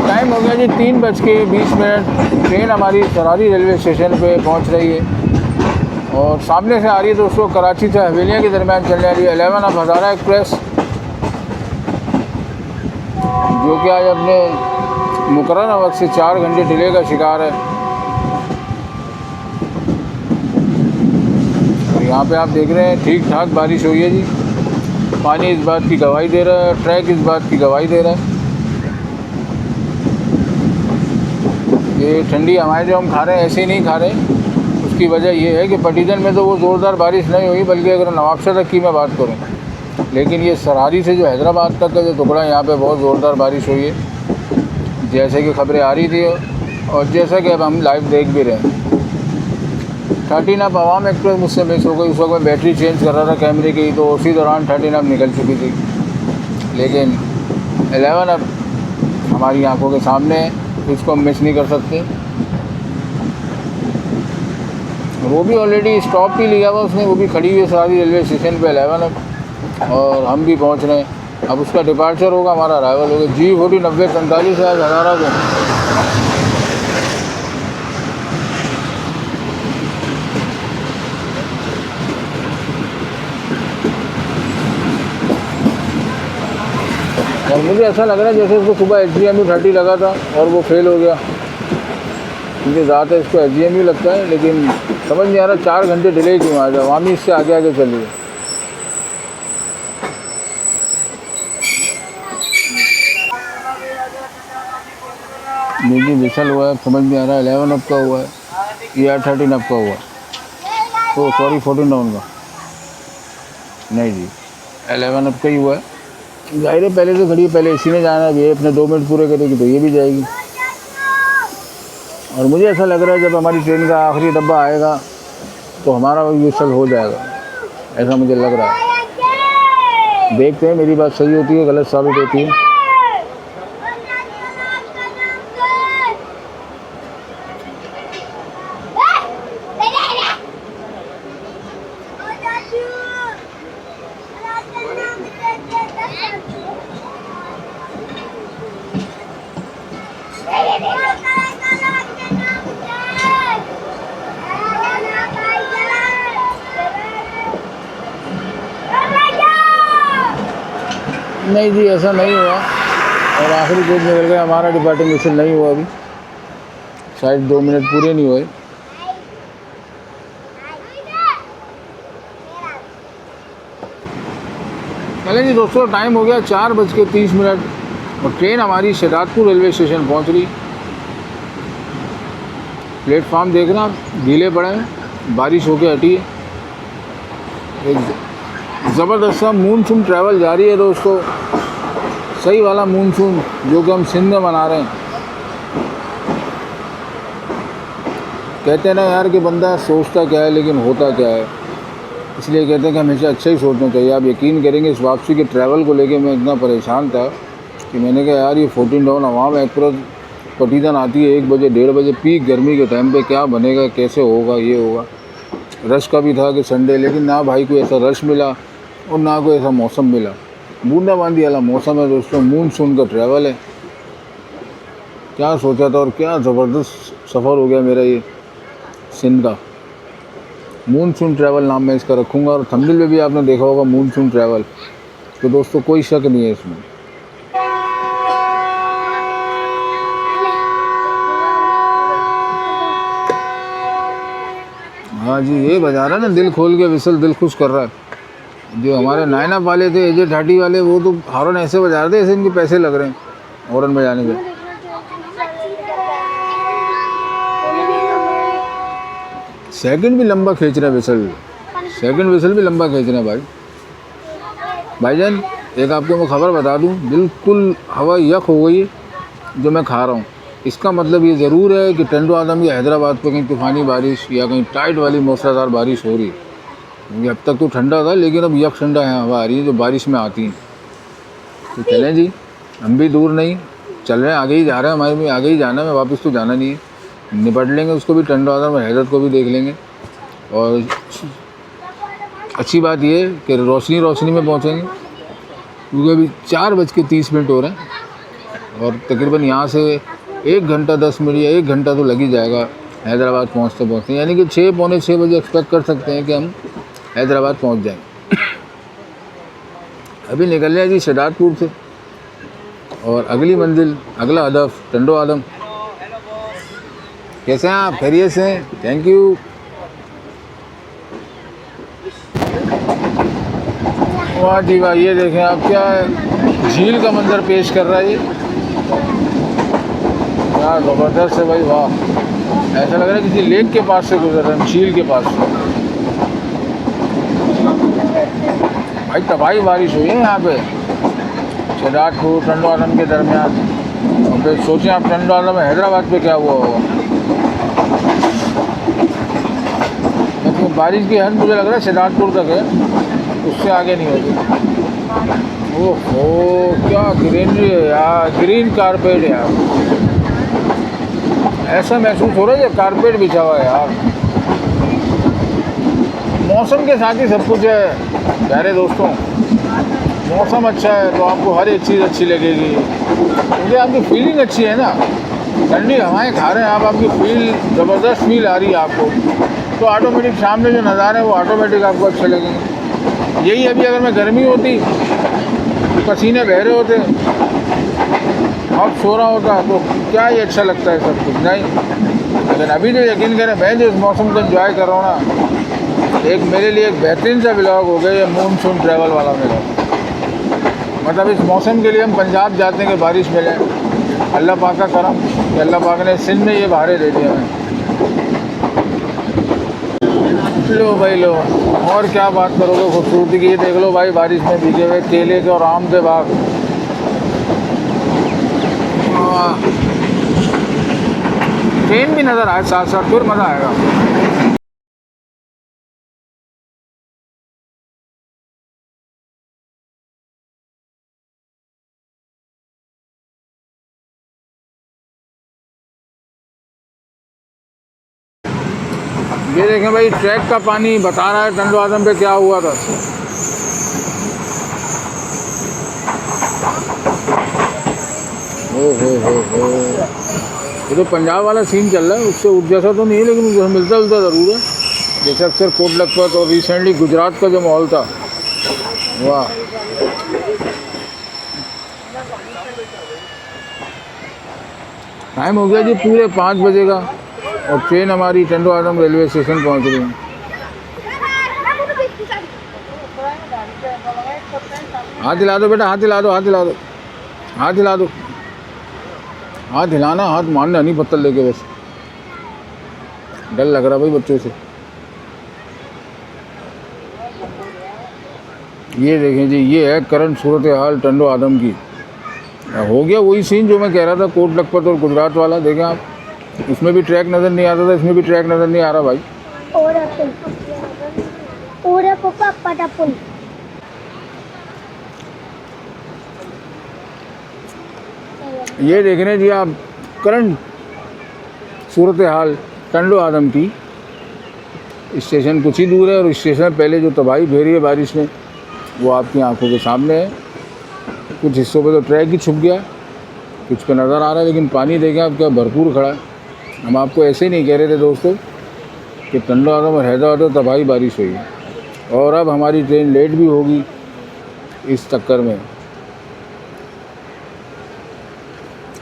टाइम हो गया जी 3:20। ट्रेन हमारी सरारी रेलवे स्टेशन पे पहुंच रही है और सामने से आ रही है दोस्तों कराची से हवेलियाँ के दरमियान चलने वाली 11 अप हज़ारा एक्सप्रेस, जो कि आज अपने मुकर्रर वक्त से 4 घंटे डिले का शिकार है। और यहाँ पे आप देख रहे हैं ठीक ठाक बारिश हुई है जी, पानी इस बात की गवाही दे रहा है, ट्रैक इस बात की गवाही दे रहा है। ये ठंडी हवाएं जो हम खा रहे हैं ऐसे ही नहीं खा रहे, उसकी वजह ये है कि पटीजन में तो वो ज़ोरदार बारिश नहीं हुई, बल्कि अगर नवाबशाह तक की मैं बात करूँ, लेकिन ये सरारी से जो हैदराबाद तक का जो टुकड़ा यहाँ पे बहुत ज़ोरदार बारिश हुई है, जैसे कि खबरें आ रही थी और जैसा कि अब हम लाइव देख भी रहे हैं। 13 अप अवाम एक्सप्रेस मुझसे मिस हो गई, उस वक्त मैं बैटरी चेंज कर रहा था कैमरे की, तो उसी दौरान 13 अप निकल चुकी थी। लेकिन 11 अप हमारी आंखों के सामने है, इसको हम मिस नहीं कर सकते। वो भी ऑलरेडी स्टॉप भी लिया हुआ उसने, वो भी खड़ी हुई है सरारी रेलवे स्टेशन पे 11 अप, और हम भी पहुंच रहे हैं। अब उसका डिपार्चर होगा, हमारा अराइवल होगा G40 9043 आज हज़ारा को। और मुझे ऐसा लग रहा है जैसे उसको सुबह HGMU 30 लगा था और वो फेल हो गया। मुझे ज़्यादा इसको HGMU लगता है, लेकिन समझ नहीं आ रहा 4 घंटे डिले क्यों आ जाए, वामी इससे आगे आगे चल रही है। मुझे विसल हुआ है, समझ नहीं आ रहा 11 अप का हुआ है या 13 अप का हुआ है, तो सॉरी 14 डाउन का नहीं जी, 11 अप का ही हुआ है। जाहिर है पहले से खड़ी है, पहले इसी ने जाना है, ये अपने 2 मिनट पूरे करेगी तो ये भी जाएगी। और मुझे ऐसा लग रहा है जब हमारी ट्रेन का आखिरी डब्बा आएगा तो हमारा विसल हो जाएगा, ऐसा मुझे लग रहा है। देखते हैं मेरी बात सही होती है गलत साबित होती है। नहीं जी ऐसा नहीं हुआ, और आखिरी गेट निकल गया, हमारा डिपार्टिंग विसल नहीं हुआ अभी, शायद 2 मिनट पूरे नहीं हुए। चलें जी दोस्तों, टाइम हो गया 4:30 और ट्रेन हमारी शहजादपुर रेलवे स्टेशन पहुंच रही। प्लेटफार्म देखना गीले पड़े हैं, बारिश होके हटी है। एक ज़बरदस्त सा मानसून ट्रैवल जारी है दोस्तों, सही वाला मानसून जो कि हम सिंध में मना रहे हैं। कहते हैं ना यार कि बंदा सोचता क्या है लेकिन होता क्या है, इसलिए कहते हैं कि हमेशा अच्छा ही सोचना चाहिए। आप यकीन करेंगे इस वापसी के ट्रैवल को लेके मैं इतना परेशान था कि मैंने कहा यार ये 14 डाउन अवाम एक्सप्रेस पटीजन आती है 1 बजे 1:30 बजे पीक गर्मी के टाइम पे, क्या बनेगा, कैसे होगा, ये होगा। रश का भी था कि संडे, लेकिन ना भाई कोई ऐसा रश मिला और ना कोई ऐसा मौसम मिला। बूंदाबांदी वाला मौसम है दोस्तों, मानसून का ट्रैवल है। क्या सोचा था और क्या ज़बरदस्त सफ़र हो गया मेरा ये सिंध का। मानसून ट्रैवल नाम मैं इसका रखूँगा, और थंबनेल में भी आपने देखा होगा मानसून ट्रैवल, तो दोस्तों कोई शक नहीं है इसमें। हाँ जी, ये बजा रहा है ना दिल खोल के विसल, दिल खुश कर रहा है। जो हमारे नाइना वाले थे एजे 30 वाले, वो तो हॉर्न ऐसे बजा रहे थे ऐसे इनके पैसे लग रहे हैं हॉर्न बजाने के। सेकंड भी लंबा खींच रहा है विसल, सेकंड विसल भी लंबा खींच रहा है भाई। भाईजान एक आपको मैं खबर बता दूं, बिल्कुल हवा यक हो गई है जो मैं खा रहा हूँ। इसका मतलब ये ज़रूर है कि टंडो आदम या हैदराबाद पर कहीं तूफ़ानी बारिश या कहीं टाइट वाली मूसलाधार बारिश हो रही है। क्योंकि अब तक तो ठंडा था, लेकिन अब यक ठंडा है हवा आ रही है जो बारिश में आती है। तो चलें जी, हम भी दूर नहीं चल रहे हैं, आगे ही जा रहे हैं, हमारे भी आगे ही जाना है, वापस तो जाना नहीं है। निपट लेंगे उसको भी, टंडो आदम और हैदर को भी देख लेंगे। और अच्छी बात ये है कि रोशनी में पहुँचेंगे, क्योंकि अभी 4:30 हो रहे हैं और तकरीबन यहाँ से 1 घंटा 10 मिनट या 1 घंटा तो लग ही जाएगा हैदराबाद पहुँचते। यानी कि 6 पौने 6 बजे एक्सपेक्ट कर सकते हैं कि हम हैदराबाद पहुँच जाएंगे। अभी निकल रहे हैं जी शहदादपुर से, और अगली मंजिल, अगला हदफ टंडो आदम। कैसे हैं आप? खैरियत से हैं? Thank you. वाह जी वाह, ये देखें आप, क्या झील का मंजर पेश कर रहा है ये, यार ज़बरदस्त है भाई, वाह। ऐसा लग रहा है किसी लेक के पास से गुजर रहे हैं, झील के पास से। भाई तबाही बारिश हुई है यहाँ पे शहदादपुर टंडो आदम के दरमियान। और फिर सोचें आप टंडो आदम हैदराबाद पे क्या हुआ होगा। लेकिन बारिश की हद मुझे लग रहा है शहदादपुर तक है, उससे आगे नहीं होगी। ओहो क्या ग्रीनरी है यार, ग्रीन कारपेट है यार, ऐसा महसूस हो रहा है जब कारपेट बिछा हुआ है यार। मौसम के साथ ही सब कुछ है प्यारे दोस्तों। मौसम अच्छा है तो आपको हर एक चीज़ अच्छी लगेगी, क्योंकि आपकी फीलिंग अच्छी है ना। ठंडी हवाएं खा रहे हैं आप, आपकी फील ज़बरदस्त फील आ रही है आपको, तो ऑटोमेटिक सामने जो नज़ारे हैं वो ऑटोमेटिक आपको अच्छे लगेंगे। यही अभी अगर मैं गर्मी होती, पसीने बह रहे होते और सो रहा होता तो क्या ही अच्छा लगता है सब कुछ, नहीं। लेकिन अभी तो यकीन करें, मैं जो इस मौसम को एंजॉय कर रहा हूँ ना, एक मेरे लिए एक बेहतरीन सा व्लॉग हो गया ये मानसून ट्रैवल वाला मेरा। मतलब इस मौसम के लिए हम पंजाब जाते हैं कि बारिश मिले, अल्लाह पाक का करम कि अल्लाह पाक ने सिंध में ये बहारें दे दिए हमें। लो भाई लो, और क्या बात करोगे खूबसूरती की। ये देख लो भाई, बारिश में भीगे हुए केले के और आम के बाग। ट्रेन भी नज़र आए साथ साथ, फिर मज़ा आएगा। ये देखें भाई, ट्रैक का पानी बता रहा है टंडो आदम पे क्या हुआ था। हो ये तो पंजाब वाला सीन चल रहा है, उससे उस जैसा तो नहीं है, लेकिन उससे मिलता जुलता ज़रूर है। जैसे अक्सर कोट लखपत और रिसेंटली गुजरात का जो माहौल था, वाह। टाइम हो गया जी पूरे 5 बजे का, और ट्रेन हमारी टंडो आदम रेलवे स्टेशन पहुंच रही है। हाथ हिला दो बेटा, हाथ हिला दो, हाथ हिला दो, हाथ हिला दो। हाथ हिलाना, हाथ मारना नहीं पत्थर लेके, बस डर लग रहा भाई बच्चों से। ये देखें जी, ये है करंट सूरत हाल टंडो आदम की। हो गया वही सीन जो मैं कह रहा था, कोट लखपत और गुजरात वाला। देखें आप, उसमें भी ट्रैक नज़र नहीं आता था, इसमें भी ट्रैक नज़र नहीं आ रहा भाई। ये देख रहे हैं जी आप करंट सूरत हाल टंडो आदम की। स्टेशन कुछ ही दूर है, और स्टेशन पहले जो तबाही फेरी है बारिश में, वो आपकी आंखों के सामने है। कुछ हिस्सों पे तो ट्रैक ही छुप गया, कुछ पे नज़र आ रहा है, लेकिन पानी देखें आप क्या भरपूर खड़ा है। हम आपको ऐसे ही नहीं कह रहे थे दोस्तों कि टंडो आदम और हैदराबाद तो तबाही बारिश हुई, और अब हमारी ट्रेन लेट भी होगी इस चक्कर में।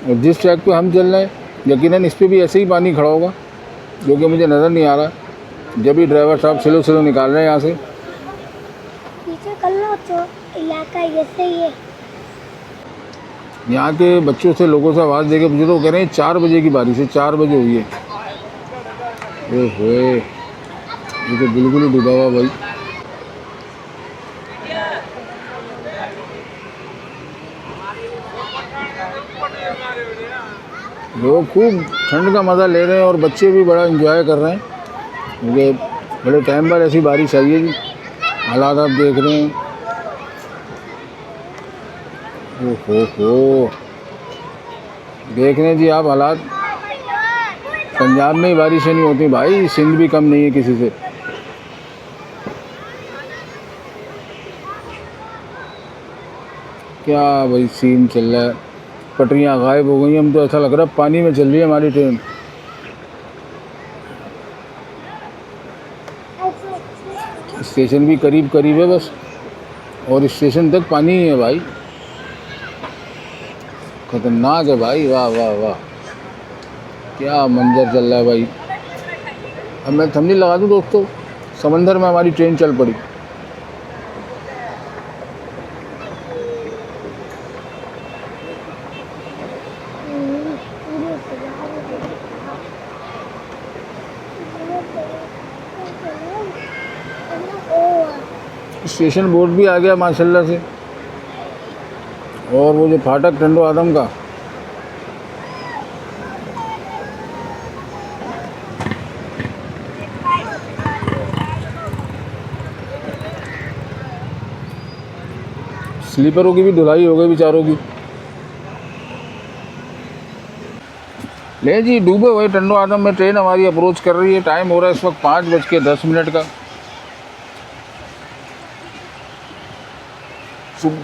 और जिस ट्रैक पे हम चल रहे हैं, यकीनन इस पर भी ऐसे ही पानी खड़ा होगा, जो कि मुझे नज़र नहीं आ रहा। जब भी ड्राइवर साहब स्लो स्लो निकाल रहे हैं यहाँ से। पीछे कर लो तो इलाका ऐसे ही है। यहाँ के बच्चों से, लोगों से आवाज़ देके मुझे तो कह रहे हैं 4 बजे की बारिश है, 4 बजे हुई है। ओहो, ये तो बिल्कुल ही डूबा हुआ भाई। लोग खूब ठंड का मज़ा ले रहे हैं और बच्चे भी बड़ा एंजॉय कर रहे हैं, क्योंकि बड़े टाइम बाद ऐसी बारिश आई है जी। हालात आप देख रहे हैं। ओहो, देख रहे हैं जी आप हालात। पंजाब में ही बारिशें नहीं होती भाई, सिंध भी कम नहीं है किसी से। क्या भाई सीन चल रहा है, पटरियाँ गायब हो गई। हम तो ऐसा लग रहा है पानी में चल रही है हमारी ट्रेन। स्टेशन भी करीब करीब है बस, और स्टेशन तक पानी ही है भाई। खतरनाक है भाई, वाह वाह वाह, क्या मंजर चल रहा है भाई। अब मैं थंबनेल लगा दूं दोस्तों, समंदर में हमारी ट्रेन चल पड़ी। स्टेशन बोर्ड भी आ गया माशाल्लाह से, और वो जो फाटक टंडो आदम का, स्लीपरों की भी धुलाई हो गई बेचारों की। ले जी, डूबे हुए टंडो आदम में ट्रेन हमारी अप्रोच कर रही है। टाइम हो रहा है इस वक्त 5:10 का।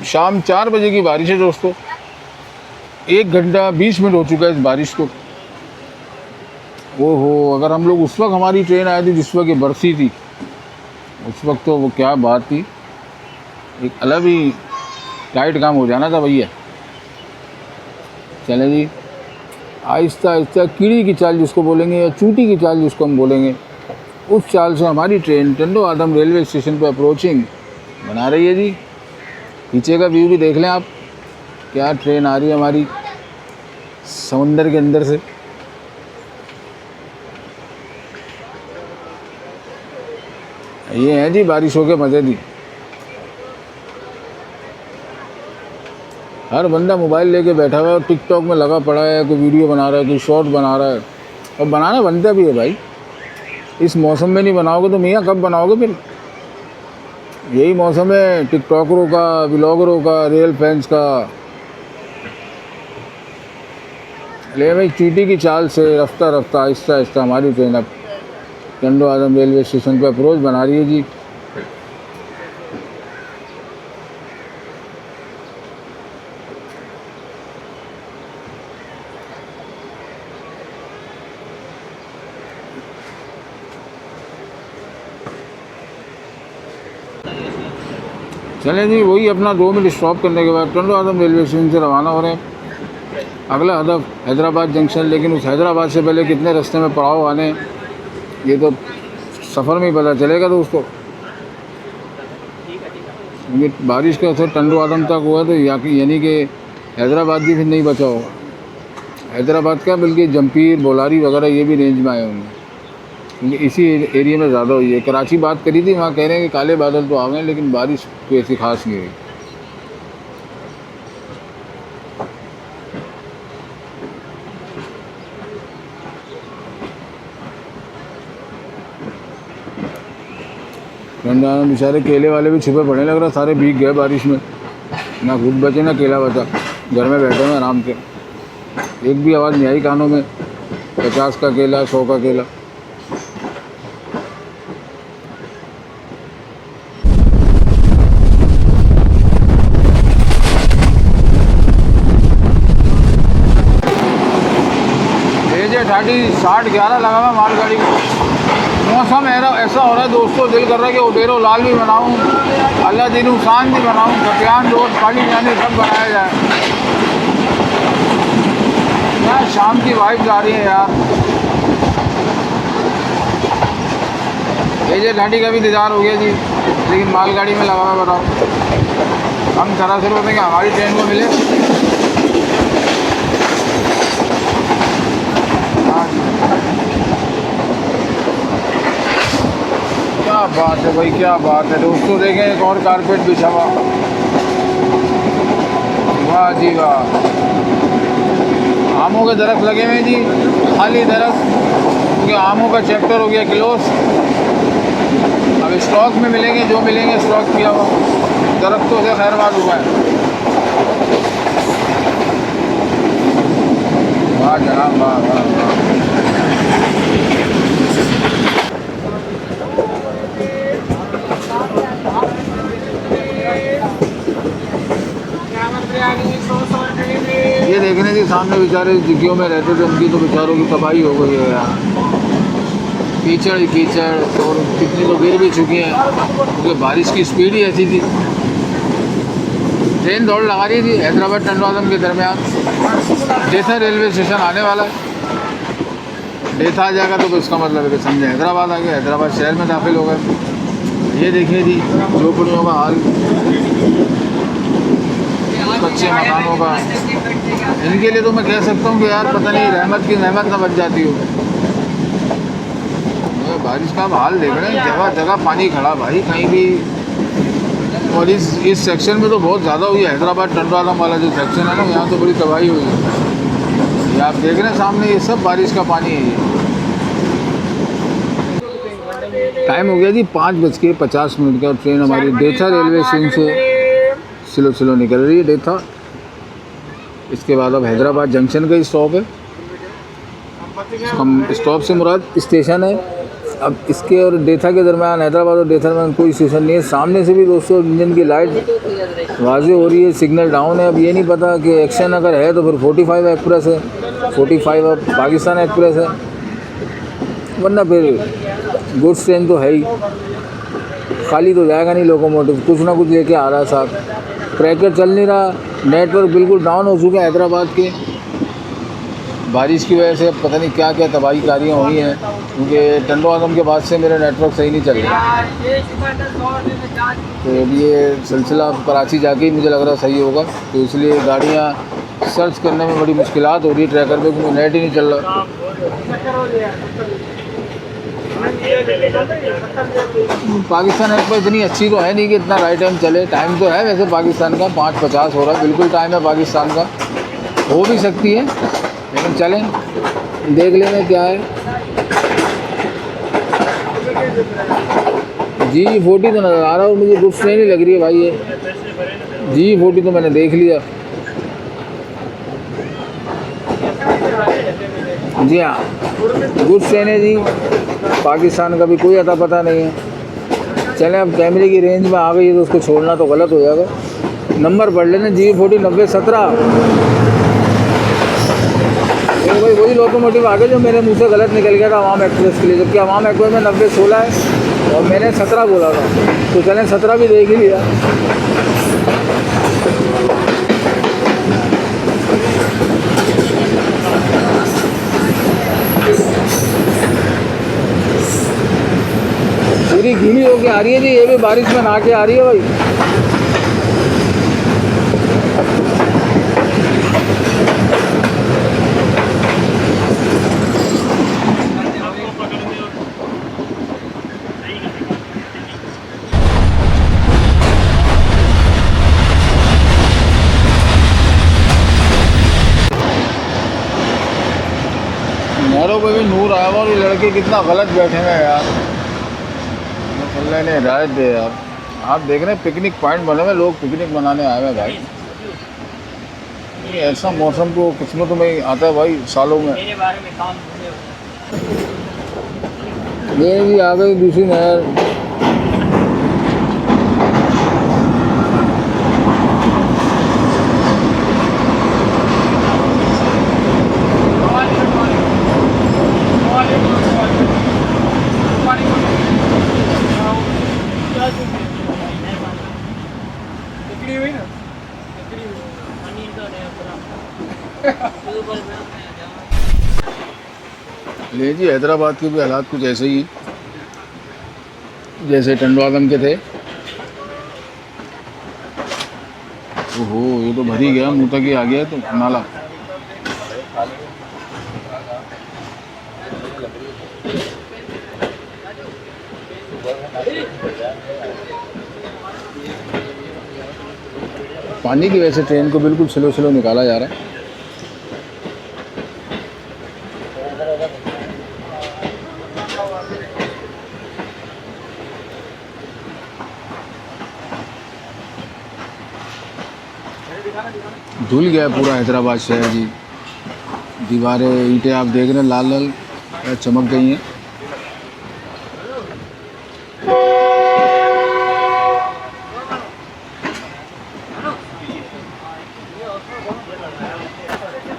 शाम 4 बजे की बारिश है दोस्तों। 1 घंटा 20 मिनट हो चुका है इस बारिश को। ओहो, अगर हम लोग उस वक्त, हमारी ट्रेन आई थी जिस वक्त ये बरसी थी, उस वक्त तो वो क्या बात थी, एक अलग ही टाइट काम हो जाना था भैया। चलें जी, आहिस्ता आहिस्ता कीड़ी की चाल जिसको बोलेंगे, या चूटी की चाल जिसको हम बोलेंगे, उस चाल से हमारी ट्रेन टंडो आदम रेलवे स्टेशन पर अप्रोचिंग बना रही है जी। पीछे का व्यू भी देख लें आप, क्या ट्रेन आ रही है हमारी समंदर के अंदर से। ये हैं जी बारिशों के मज़े दी। हर बंदा मोबाइल लेके बैठा हुआ है और टिकटॉक में लगा पड़ा है, कोई वीडियो बना रहा है, कोई शॉर्ट बना रहा है। और बनाना बनता भी है भाई, इस मौसम में नहीं बनाओगे तो मियाँ कब बनाओगे फिर। यही मौसम है टिकटॉकरों का, व्लॉगरों का, रियल फैंस का। ले भाई, चींटी की चाल से रफ्ता रफ्ता आहिस्ता आहिस्ता हमारी ट्रेन अब टंडो आदम रेलवे स्टेशन पर अप्रोच बना रही है जी। चलें जी, वही अपना 2 मिनट स्टॉप करने के बाद टंडो आदम रेलवे स्टेशन से रवाना हो रहे हैं। अगला हदफ हैदराबाद जंक्शन, लेकिन उस हैदराबाद से पहले कितने रास्ते में पड़ाव आने ये तो सफ़र में ही पता चलेगा दोस्तों। ये बारिश का असर टंडो आदम तक हुआ तो यानी कि हैदराबाद भी फिर नहीं बचा होगा। हैदराबाद का बल्कि जमपीर, बोलारी वगैरह ये भी रेंज में आए होंगे, क्योंकि इसी एरिया में ज़्यादा हुई है। कराची बात करी थी, वहाँ कह रहे हैं कि काले बादल तो आ गए, लेकिन बारिश कोई ऐसी खास नहीं हुई। ठंडा बेचारे केले वाले भी छुपे पड़े, लग रहा सारे भीग गए बारिश में। ना खुद बचे ना केला बचा, घर में बैठे हैं आराम से। एक भी आवाज़ नहीं आई कानों में, 50 का केला, 100 का केला। ठाठी 60-11 लगा हुआ मालगाड़ी को। मौसम ऐसा हो रहा है दोस्तों, दिल कर रहा है कि उबेरो लाल भी बनाऊं, अलादीन हुसैन भी बनाऊं, कटियान रोड, पानी जाने सब बनाया जाए। यार शाम की वाइब्स आ रही है यार। मेजर घाटी का भी इंतजार हो गया जी, लेकिन मालगाड़ी में लगा हुआ बताओ। हम तरह से होते हैं कि हमारी ट्रेन को मिले। हाँ जी, क्या बात है भाई, क्या बात है दोस्तों। देखें एक और कारपेट बिछा हुआ, वाह जी वाह। आमों के दरख्त लगे हुए जी, खाली दरख्त, क्योंकि आमों का चैप्टर हो गया क्लोज। अब स्टॉक में मिलेंगे, जो मिलेंगे स्टॉक किया हुआ, दरख्तों से खैरबाद हुआ है। वाह जनाब, वाह वाह वाह। ये देखने के सामने बेचारे झुग्गियों में रहते थे, उनकी तो बेचारों की तबाही हो गई है यार। कीचड़ ही कीचड़, और कितनी तो गिर भी चुकी हैं, क्योंकि बारिश की स्पीड ही ऐसी थी। ट्रेन दौड़ लगा रही थी हैदराबाद टंडवादम के दरमियान। डेथा रेलवे स्टेशन आने वाला है, डेथा आ जाएगा तो इसका मतलब है कि समझे हैदराबाद आ गया, हैदराबाद शहर में दाखिल हो गए। ये देखिए जी झोपड़ियों का हाल, कच्चे मकानों का। इनके लिए तो मैं कह सकता हूँ कि यार पता नहीं रहमत की रहमत ना बच जाती हो। बारिश का हाल देख रहे हैं, जगह जगह पानी खड़ा भाई कहीं भी। और इस सेक्शन में तो बहुत ज़्यादा हुई है, हैदराबाद टंडवादम वाला जो सेक्शन है ना, यहाँ तो बड़ी तबाही हुई है। ये आप देख रहे हैं सामने, ये सब बारिश का पानी है। ये टाइम हो गया जी 5:50 का, और ट्रेन हमारी डेथा रेलवे स्टेशन से स्लो स्लो निकल रही है, डेथा। इसके बाद अब हैदराबाद जंक्शन का स्टॉप है। स्टॉप से मुराद स्टेशन है। अब इसके और डेथा के दरमियान, हैदराबाद और डेथा में कोई स्टेशन नहीं है। सामने से भी दोस्तों इंजन की लाइट वाज़ेह हो रही है, सिग्नल डाउन है। अब ये नहीं पता कि एक्शन अगर है तो फिर 45 एक्सप्रेस है, 45 अब पाकिस्तान एक्सप्रेस है, वरना फिर गुड्स ट्रेन तो है ही। खाली तो जाएगा नहीं लोकोमोटिव, कुछ ना कुछ लेके आ रहा है साथ। ट्रैकर चल नहीं रहा, नेटवर्क बिल्कुल डाउन हो चुके हैं हैदराबाद के। बारिश की वजह से पता नहीं क्या क्या तबाही कारियाँ हुई हैं, क्योंकि टंडवादम के बाद से मेरा नेटवर्क सही नहीं चल रहा। तो अब ये सिलसिला कराची जाके ही मुझे लग रहा सही होगा, तो इसलिए गाड़ियाँ सर्च करने में बड़ी मुश्किलात हो रही है ट्रैकर पे, क्योंकि नेट ही नहीं चल रहा। पाकिस्तान एक्सप्रेस इतनी अच्छी तो है नहीं कि इतना राइट टाइम चले। टाइम तो है वैसे पाकिस्तान का 5:50 हो रहा है, बिल्कुल टाइम है पाकिस्तान का, हो भी सकती है, लेकिन चलें देख लेंगे क्या है। G40 तो नज़र आ रहा है, और मुझे गुड्स ट्रेन ही लग रही है भाई। ये G40 तो मैंने देख लिया जी, हाँ गुड्स ट्रेन है जी। पाकिस्तान का भी कोई अता पता नहीं है। चलें अब कैमरे की रेंज में आ गई है तो उसको छोड़ना तो गलत हो जाएगा। नंबर पढ़ लेना G40 9017। तो भाई वही लोकोमोटिव आगे जो मेरे मुंह से गलत निकल गया था अवाम एक्सप्रेस के लिए, जबकि अवाम एक्सप्रेस में 9016 है और मैंने 17 बोला था। तो चलें 17 भी देख ही लिया। पूरी गीली होके आ रही है जी, ये भी बारिश में नहा के आ रही है भाई। नहरों पे भी नूर आया हुआ, और ये लड़के कितना गलत बैठे हैं यार। अल्लाह ने हिदायत दे यार। आप देख रहे हैं पिकनिक पॉइंट बने हुए, लोग पिकनिक मनाने आए हुए भाई। ये ऐसा मौसम तो किस्मत में ही आता है भाई सालों में। ये भी आ गई दूसरी नहर। ले जी हैदराबाद के भी हालात कुछ ऐसे ही। जैसे टंडवादम के थे। ओहो, ये तो भर ही गया, मुँह तक ही आ गया तो नाला। पानी की वजह से ट्रेन को बिल्कुल स्लो स्लो निकाला जा रहा है। धुल गया पूरा हैदराबाद शहर जी। दीवारें, ईंटें आप देख रहे हैं लाल लाल चमक गई हैं।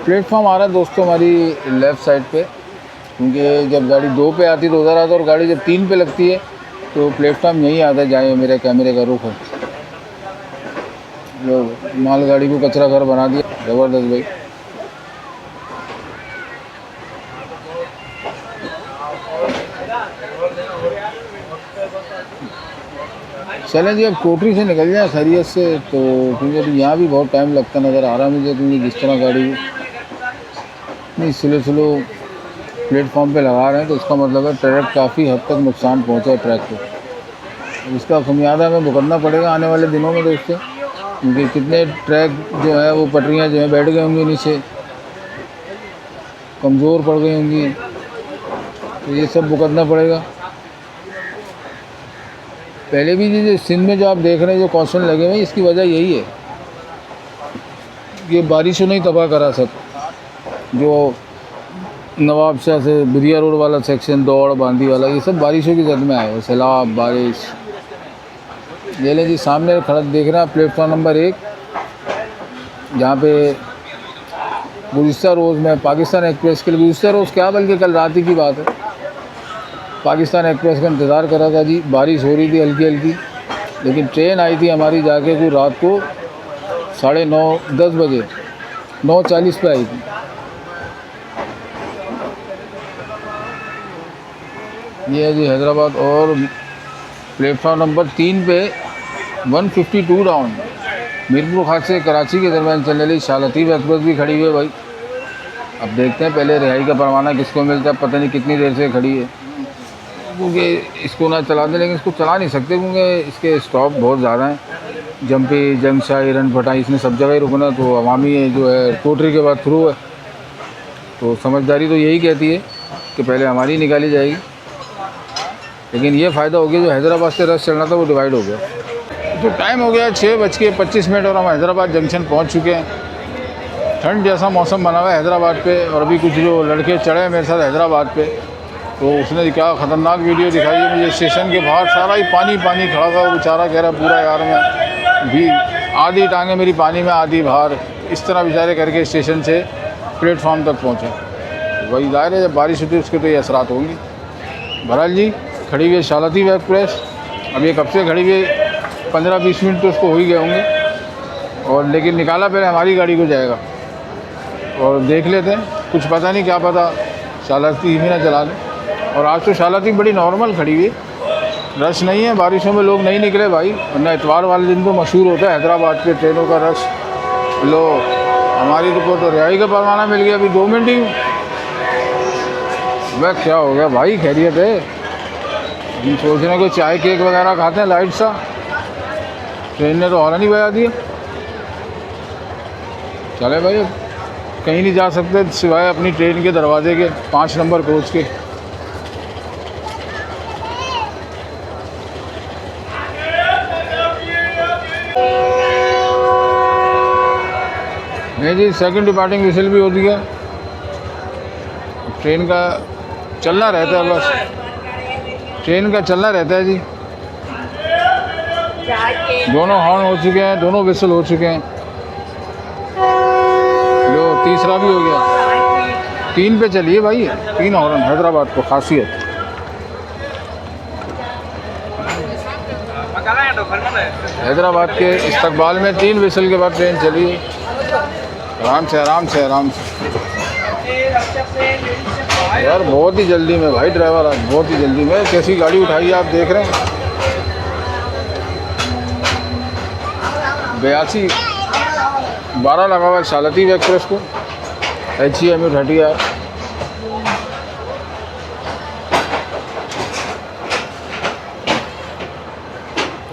प्लेटफॉर्म आ रहा है दोस्तों हमारी लेफ़्ट साइड पे, क्योंकि जब गाड़ी 2 पे आती है तो उधर आता है, और गाड़ी जब 3 पे लगती है तो प्लेटफॉर्म यहीं आता है। जाए मेरे कैमरे का रुख है, जो मालगाड़ी को कचरा घर बना दिया, ज़बरदस्त भाई। चलें जी, अब कोटरी से निकल जाए खैरियत से, तो क्योंकि यहाँ भी बहुत टाइम लगता नज़र आ रहा है मुझे, क्योंकि जिस तरह गाड़ी इतनी स्लो स्लो प्लेटफॉर्म पे लगा रहे हैं, तो इसका मतलब है ट्रैक काफ़ी हद तक नुकसान पहुँचा है ट्रैक को। इसका खमियाजा हमें भुगतना पड़ेगा आने वाले दिनों में दोस्तों, क्योंकि कितने ट्रैक जो है वो पटरियाँ जो है बैठ गई होंगी, नीचे कमज़ोर पड़ गई होंगी, तो ये सब भुगतना पड़ेगा। पहले भी जो सिंध में जो आप देख रहे हैं जो कॉन्स्टेंट लगे हुए हैं, इसकी वजह यही है, ये बारिशों ने ही तबाह करा सब। जो नवाबशाह से बिरिया रोड वाला सेक्शन, दौड़ बांदी वाला, ये सब बारिशों की जद में आए हुए, सैलाब बारिश। ये ले जी सामने खड़ा देख रहे हैं प्लेटफॉर्म नंबर 1, जहाँ पे गुज़िश्ता रोज़ में पाकिस्तान एक्सप्रेस के लिए, गुज़िश्ता रोज़ क्या बल्कि कल रात ही की बात है, पाकिस्तान एक्सप्रेस का इंतज़ार करा था जी। बारिश हो रही थी हल्की हल्की, लेकिन ट्रेन आई थी हमारी जाके को रात को 9:30-10 बजे 9:40 पे आई थी। ये है जी हैदराबाद, और प्लेटफॉर्म नंबर 3 पे 152 डाउन मीरपुर खास से कराची के दरमियान चलने वाली शालतीब एक्सप्रेस भी खड़ी हुई है भाई। अब देखते हैं पहले रिहाई का परवाना किसको मिलता है, पता नहीं कितनी देर से खड़ी है, क्योंकि इसको ना चला दें, लेकिन इसको चला नहीं सकते क्योंकि इसके स्टॉप बहुत ज़्यादा हैं। जम्पी, जंगशाही, रनपटाई, इसने सब जगह ही रुकना, तो अवामी जो है कोटरी के बाद थ्रू है, तो समझदारी तो यही कहती है कि पहले हमारी निकाली जाएगी। लेकिन ये फ़ायदा हो गया, जो हैदराबाद से रश चलना था वो डिवाइड हो गया। तो टाइम हो गया 6:25 और हम हैदराबाद जंक्शन पहुंच चुके हैं। ठंड जैसा मौसम बना हुआ है हैदराबाद पे, और अभी कुछ जो लड़के चढ़े हैं मेरे साथ हैदराबाद पे, तो उसने क्या ख़तरनाक वीडियो दिखाई है मुझे। स्टेशन के बाहर सारा ही पानी पानी खड़ा था, वो बेचारा कह रहा पूरा यार मैं भी आधी टांगें मेरी पानी में आधी बाहर, इस तरह बेचारे करके स्टेशन से प्लेटफॉर्म तक पहुँचे। वही जाहिर है जब बारिश होती है उसके तो ये असरात होंगी। बहरहाल जी खड़ी हुई है शालतीब एक्सप्रेस, अब ये कब से खड़ी हुई है, 15-20 मिनट तो उसको हो ही गए होंगे, और लेकिन निकाला पहले हमारी गाड़ी को जाएगा, और देख लेते हैं, कुछ पता नहीं क्या पता शालतीब ही ना चला लें। और आज तो शालतीब बड़ी नॉर्मल खड़ी हुई, रश नहीं है, बारिशों में लोग नहीं निकले भाई, वरना इतवार वाले दिन तो मशहूर होता है हैदराबाद के ट्रेनों का रश। लो हमारी तो रिहाई का परवाना मिल गया अभी 2 मिनट ही। वह क्या हो गया भाई, खैरियत है? हम सोच रहे हैं कोई चाय केक वगैरह खाते हैं लाइट सा, ट्रेन ने तो हॉर्न ही बजा दिया। चले भाई, कहीं नहीं जा सकते सिवाय अपनी ट्रेन के दरवाजे के, 5 नंबर कोच के। नहीं जी, सेकंड डिपार्टिंग विसल भी होती है, ट्रेन का चलना रहता है, बस ट्रेन का चलना रहता है जी। दोनों हॉर्न हो चुके हैं, दोनों विसल हो चुके हैं, लो तीसरा भी हो गया। 3 पे चलिए भाई, 3 हॉर्न हैदराबाद को खासियत। हैदराबाद के इस्तकबाल में 3 विसल के बाद ट्रेन चली। आराम से आराम से आराम से यार, बहुत ही जल्दी में भाई ड्राइवर, आज बहुत ही जल्दी में। कैसी गाड़ी उठाई है आप देख रहे हैं। 8212 लगा हुआ है शालतीव एक्सप्रेस को, HEMU 30R।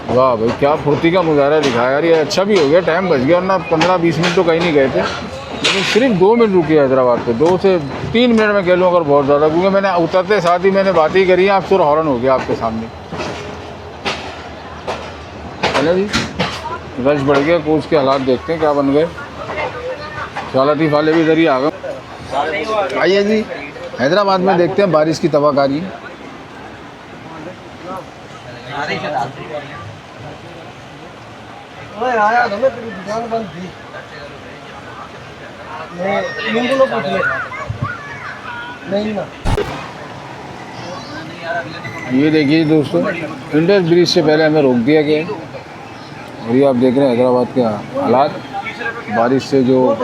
वाह भाई क्या फुर्ती का मुजाहरा दिखाया यार, ये अच्छा भी हो गया, टाइम बच गया, वरना 15-20 मिनट तो कहीं नहीं गए थे, लेकिन सिर्फ 2 मिनट रुकी हैदराबाद पे, 2 से 3 मिनट में कह लूँ अगर बहुत ज़्यादा, क्योंकि मैंने उतरते साथ ही मैंने बात ही करी है, आप तो हॉर्न हो गया आपके सामने। चले जी, रश बढ़ गया, कोच के हालात देखते हैं क्या बन गए। शालतीफ वाले भी इधर ही आ गए। आइए जी, हैदराबाद में देखते हैं बारिश की तबाहकारी। आया तो मैं तेरी दुकान बंद थी, नहीं ना। ये देखिए दोस्तों, इंडस ब्रिज से पहले हमें रोक दिया गया है, और ये आप देख रहे हैं हैदराबाद के हालात। बारिश से जो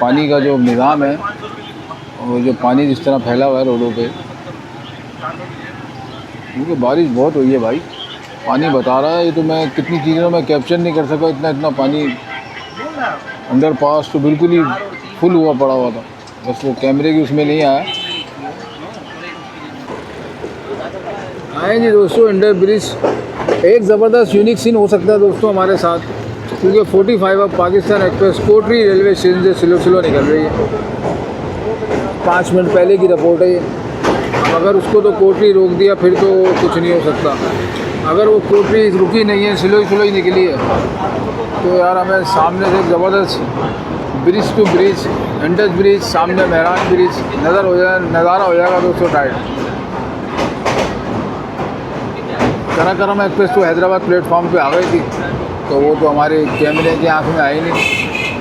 पानी का जो निज़ाम है, और जो पानी जिस तरह फैला हुआ है रोडों पे, क्योंकि बारिश बहुत हुई है भाई, पानी बता रहा है, ये तो मैं कितनी चीज़ों में कैप्चर नहीं कर सका, इतना पानी अंडर पास तो बिल्कुल ही फुल हुआ पड़ा हुआ था, बस वो कैमरे की उसमें नहीं आया। आए जी दोस्तों, इंडस ब्रिज एक ज़बरदस्त यूनिक सीन हो सकता है दोस्तों हमारे साथ, क्योंकि 45 अब पाकिस्तान एक्सप्रेस कोटरी रेलवे स्टेशन से स्लो निकल रही है। 5 मिनट पहले की रिपोर्ट है ये। अब अगर उसको तो कोटरी रोक दिया फिर तो कुछ नहीं हो सकता। अगर वो कोटरी रुकी नहीं है, स्लो ही निकली है, तो यार हमें सामने से एक ज़बरदस्त bridge to bridge, Indus bridge, सामने मेहरान ब्रिज नज़ारा हो जाएगा दोस्तों टाइट। कराकरम एक्सप्रेस तो हैदराबाद प्लेटफॉर्म पे आ गई थी, तो वो तो हमारे कैमरे की आंख में आई नहीं,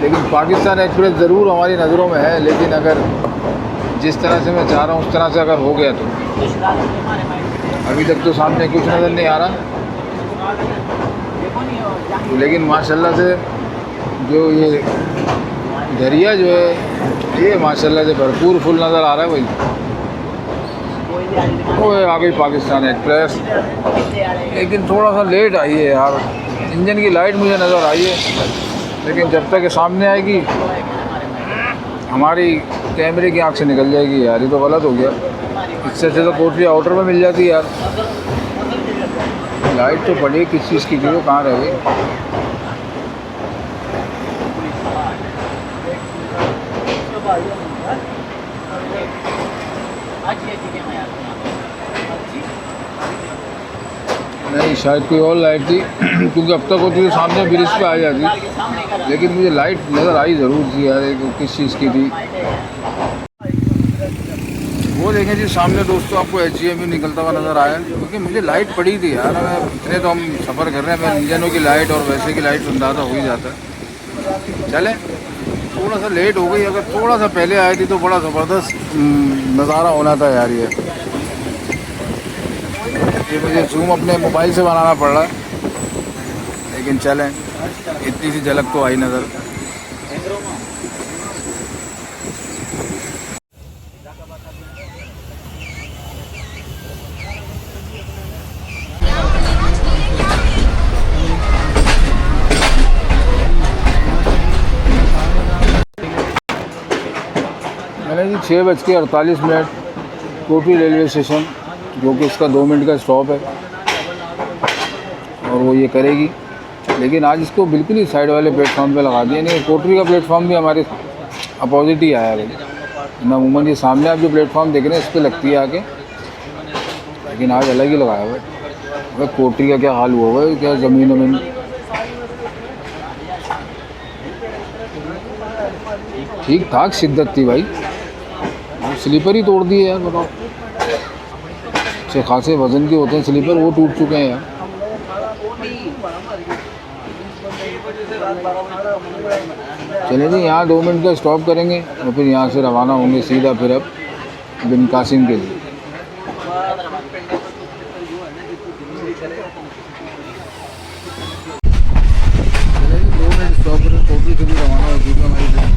लेकिन पाकिस्तान एक्सप्रेस ज़रूर हमारी नज़रों में है। लेकिन अगर जिस तरह से मैं चाह रहा हूँ उस तरह से अगर हो गया तो अभी तक तो सामने कुछ नज़र नहीं आ रहा, लेकिन माशाल्लाह से जो ये दरिया जो है ये माशाल्लाह से भरपूर फुल नज़र आ रहा है भाई। वो आ गई पाकिस्तान एक्सप्रेस, लेकिन थोड़ा सा लेट आई है यार, इंजन की लाइट मुझे नज़र आई है, लेकिन जब तक ये सामने आएगी हमारी कैमरे की आँख से निकल जाएगी यार, ये तो गलत हो गया। इससे अच्छा तो कोटरी आउटर में मिल जाती यार। लाइट तो पड़ी किस चीज़ की थी, वो कहाँ रह गई। नहीं शायद कोई और लाइट थी क्योंकि अब तक होती तो सामने ब्रिज पे आ जाती, लेकिन मुझे लाइट नज़र आई ज़रूर थी यार, किस चीज़ की थी वो देखें जी सामने दोस्तों, आपको HEMU निकलता हुआ नज़र आया, क्योंकि मुझे लाइट पड़ी थी यार। इतने तो हम सफ़र कर रहे हैं, मैं इंजनों की लाइट और वैसे की लाइट अंदाज़ा हो ही जाता है। चले थोड़ा सा लेट हो गई, अगर थोड़ा सा पहले आई थी तो बड़ा ज़बरदस्त नज़ारा होना था यार। ये मुझे जूम अपने मोबाइल से बनाना पड़ रहा है, लेकिन चलें इतनी सी झलक तो आई नज़र। मैंने जी 6:48 कोटरी रेलवे स्टेशन, जो कि इसका 2 मिनट का स्टॉप है, और वो ये करेगी, लेकिन आज इसको बिल्कुल ही साइड वाले प्लेटफॉर्म पे लगा दिया। नहीं, कोटरी का प्लेटफॉर्म भी हमारे अपोजिट ही आया है भाई। अमूमन ये सामने आप जो प्लेटफॉर्म देख रहे हैं इस पर लगती है आके, लेकिन आज अलग ही लगाया हुआ है। अगर कोटरी का क्या हाल हुआ हुआ है, क्या ज़मीन ठीक ठाक शिद्दत थी भाई, स्लीपर ही तोड़ दिए यार, बताओ। अच्छे खासे वज़न के होते हैं स्लीपर, वो टूट चुके हैं यार। चले जी, यहाँ 2 मिनट का स्टॉप करेंगे और फिर यहाँ से रवाना होंगे सीधा फिर अब बिन कासिम के लिए। चले जी, 2 मिनट स्टॉप करें, कोटरी से भी रवाना हो चुका हमारी ट्रेन।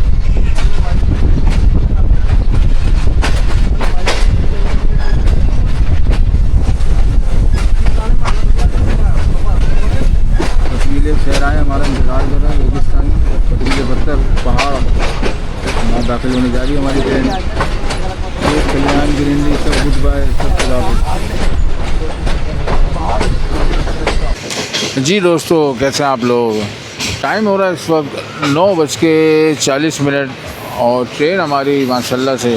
शहराएँ हमारा इंतज़ार कर रहे हैं, रेगिस्तानी पटरी के पत्थर पहाड़, वहाँ दाखिल होने जा रही है हमारी ट्रेन। ये कल्याण गिरिंडी सब गुड बाय सब खुदा। जी दोस्तों, कैसे हैं आप लोग? टाइम हो रहा है इस वक्त 9:40 और ट्रेन हमारी माशाल्लाह से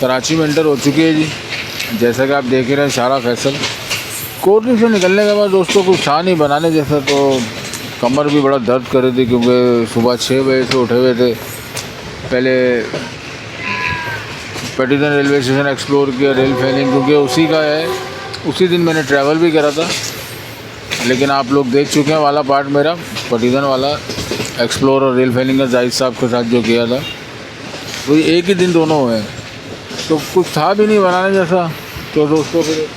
कराची में एंटर हो चुकी है जी। जैसा कि आप देख रहे हैं शारा फैसल कोटली से निकलने के बाद दोस्तों कुछ था नहीं बनाने जैसा, तो कमर भी बड़ा दर्द कर रही थी क्योंकि सुबह 6 बजे से उठे हुए थे। पहले पैटिसन रेलवे स्टेशन एक्सप्लोर किया, रेल फैलिंग क्योंकि उसी का है, उसी दिन मैंने ट्रैवल भी करा था। लेकिन आप लोग देख चुके हैं वाला पार्ट मेरा पैटिसन वाला एक्सप्लोर और रेल फैलिंग का जाहिद साहब के साथ जो किया था, तो ये एक ही दिन दोनों हुए, तो कुछ था भी नहीं बनाने जैसा। तो दोस्तों फिर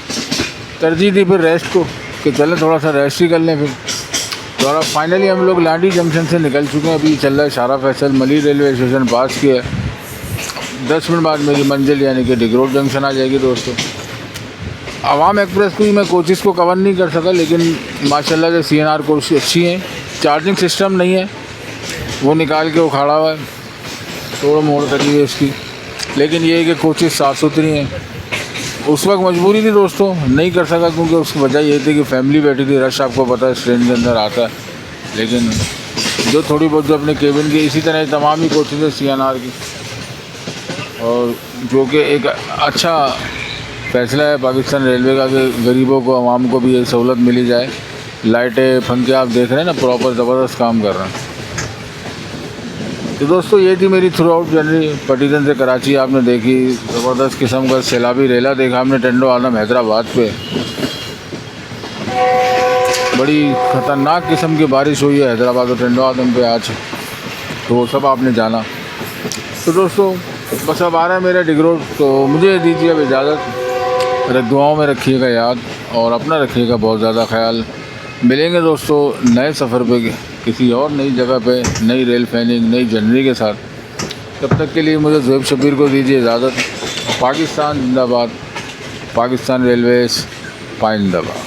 तरजीह दी फिर रेस्ट को कि चलें थोड़ा सा रेस्ट ही कर लें। फिर तो अब फाइनली हम लोग लाडी जंक्शन से निकल चुके हैं। अभी चल रहा है शारा फैसल, मली रेलवे स्टेशन पास किया है। 10 मिनट बाद मेरी मंजिल यानी कि डिग रोड जंक्शन आ जाएगी दोस्तों। अवाम एक्सप्रेस की मैं कोचिज़ को कवर नहीं कर सका, लेकिन माशाल्लाह से CNR कोच अच्छी हैं। चार्जिंग सिस्टम नहीं है, वो निकाल के उखाड़ा हुआ है, थोड़ा मोड़ करी हुई है इसकी, लेकिन ये है कि कोचिज़ साफ़ सुथरी हैं। उस वक्त मजबूरी थी दोस्तों, नहीं कर सका क्योंकि उसकी वजह ये थी कि फैमिली बैठी थी। रश आपको पता है ट्रेन के अंदर आता है, लेकिन जो थोड़ी बहुत जो अपने केबिन की, इसी तरह तमाम ही कोचिज़ है CNR की, और जो कि एक अच्छा फैसला है पाकिस्तान रेलवे का कि गरीबों को, आवाम को भी ये सहूलत मिली जाए। लाइटें पंखे आप देख रहे हैं ना, प्रॉपर ज़बरदस्त काम कर रहे हैं। तो दोस्तों ये थी मेरी थ्रू आउट जर्नी पैटिसन से कराची। आपने देखी ज़बरदस्त किस्म का सैलाबी रेला देखा हमने टेंडो आलम हैदराबाद पे। बड़ी ख़तरनाक किस्म की बारिश हुई है हैदराबाद और टेंडो आलम पे आज, तो वो सब आपने जाना। तो दोस्तों बस अब आ रहा है मेरा डिग रोड, तो मुझे दीजिए अब इजाज़त। दुआओं में रखिएगा याद और अपना रखिएगा बहुत ज़्यादा ख्याल। मिलेंगे दोस्तों नए सफ़र पे किसी और नई जगह पे, नई रेल फैनिंग, नई जर्नी के साथ। तब तक के लिए मुझे ज़ुहैब शब्बीर को दीजिए इजाज़त। पाकिस्तान जिंदाबाद, पाकिस्तान रेलवेज़ पाइंदाबाद।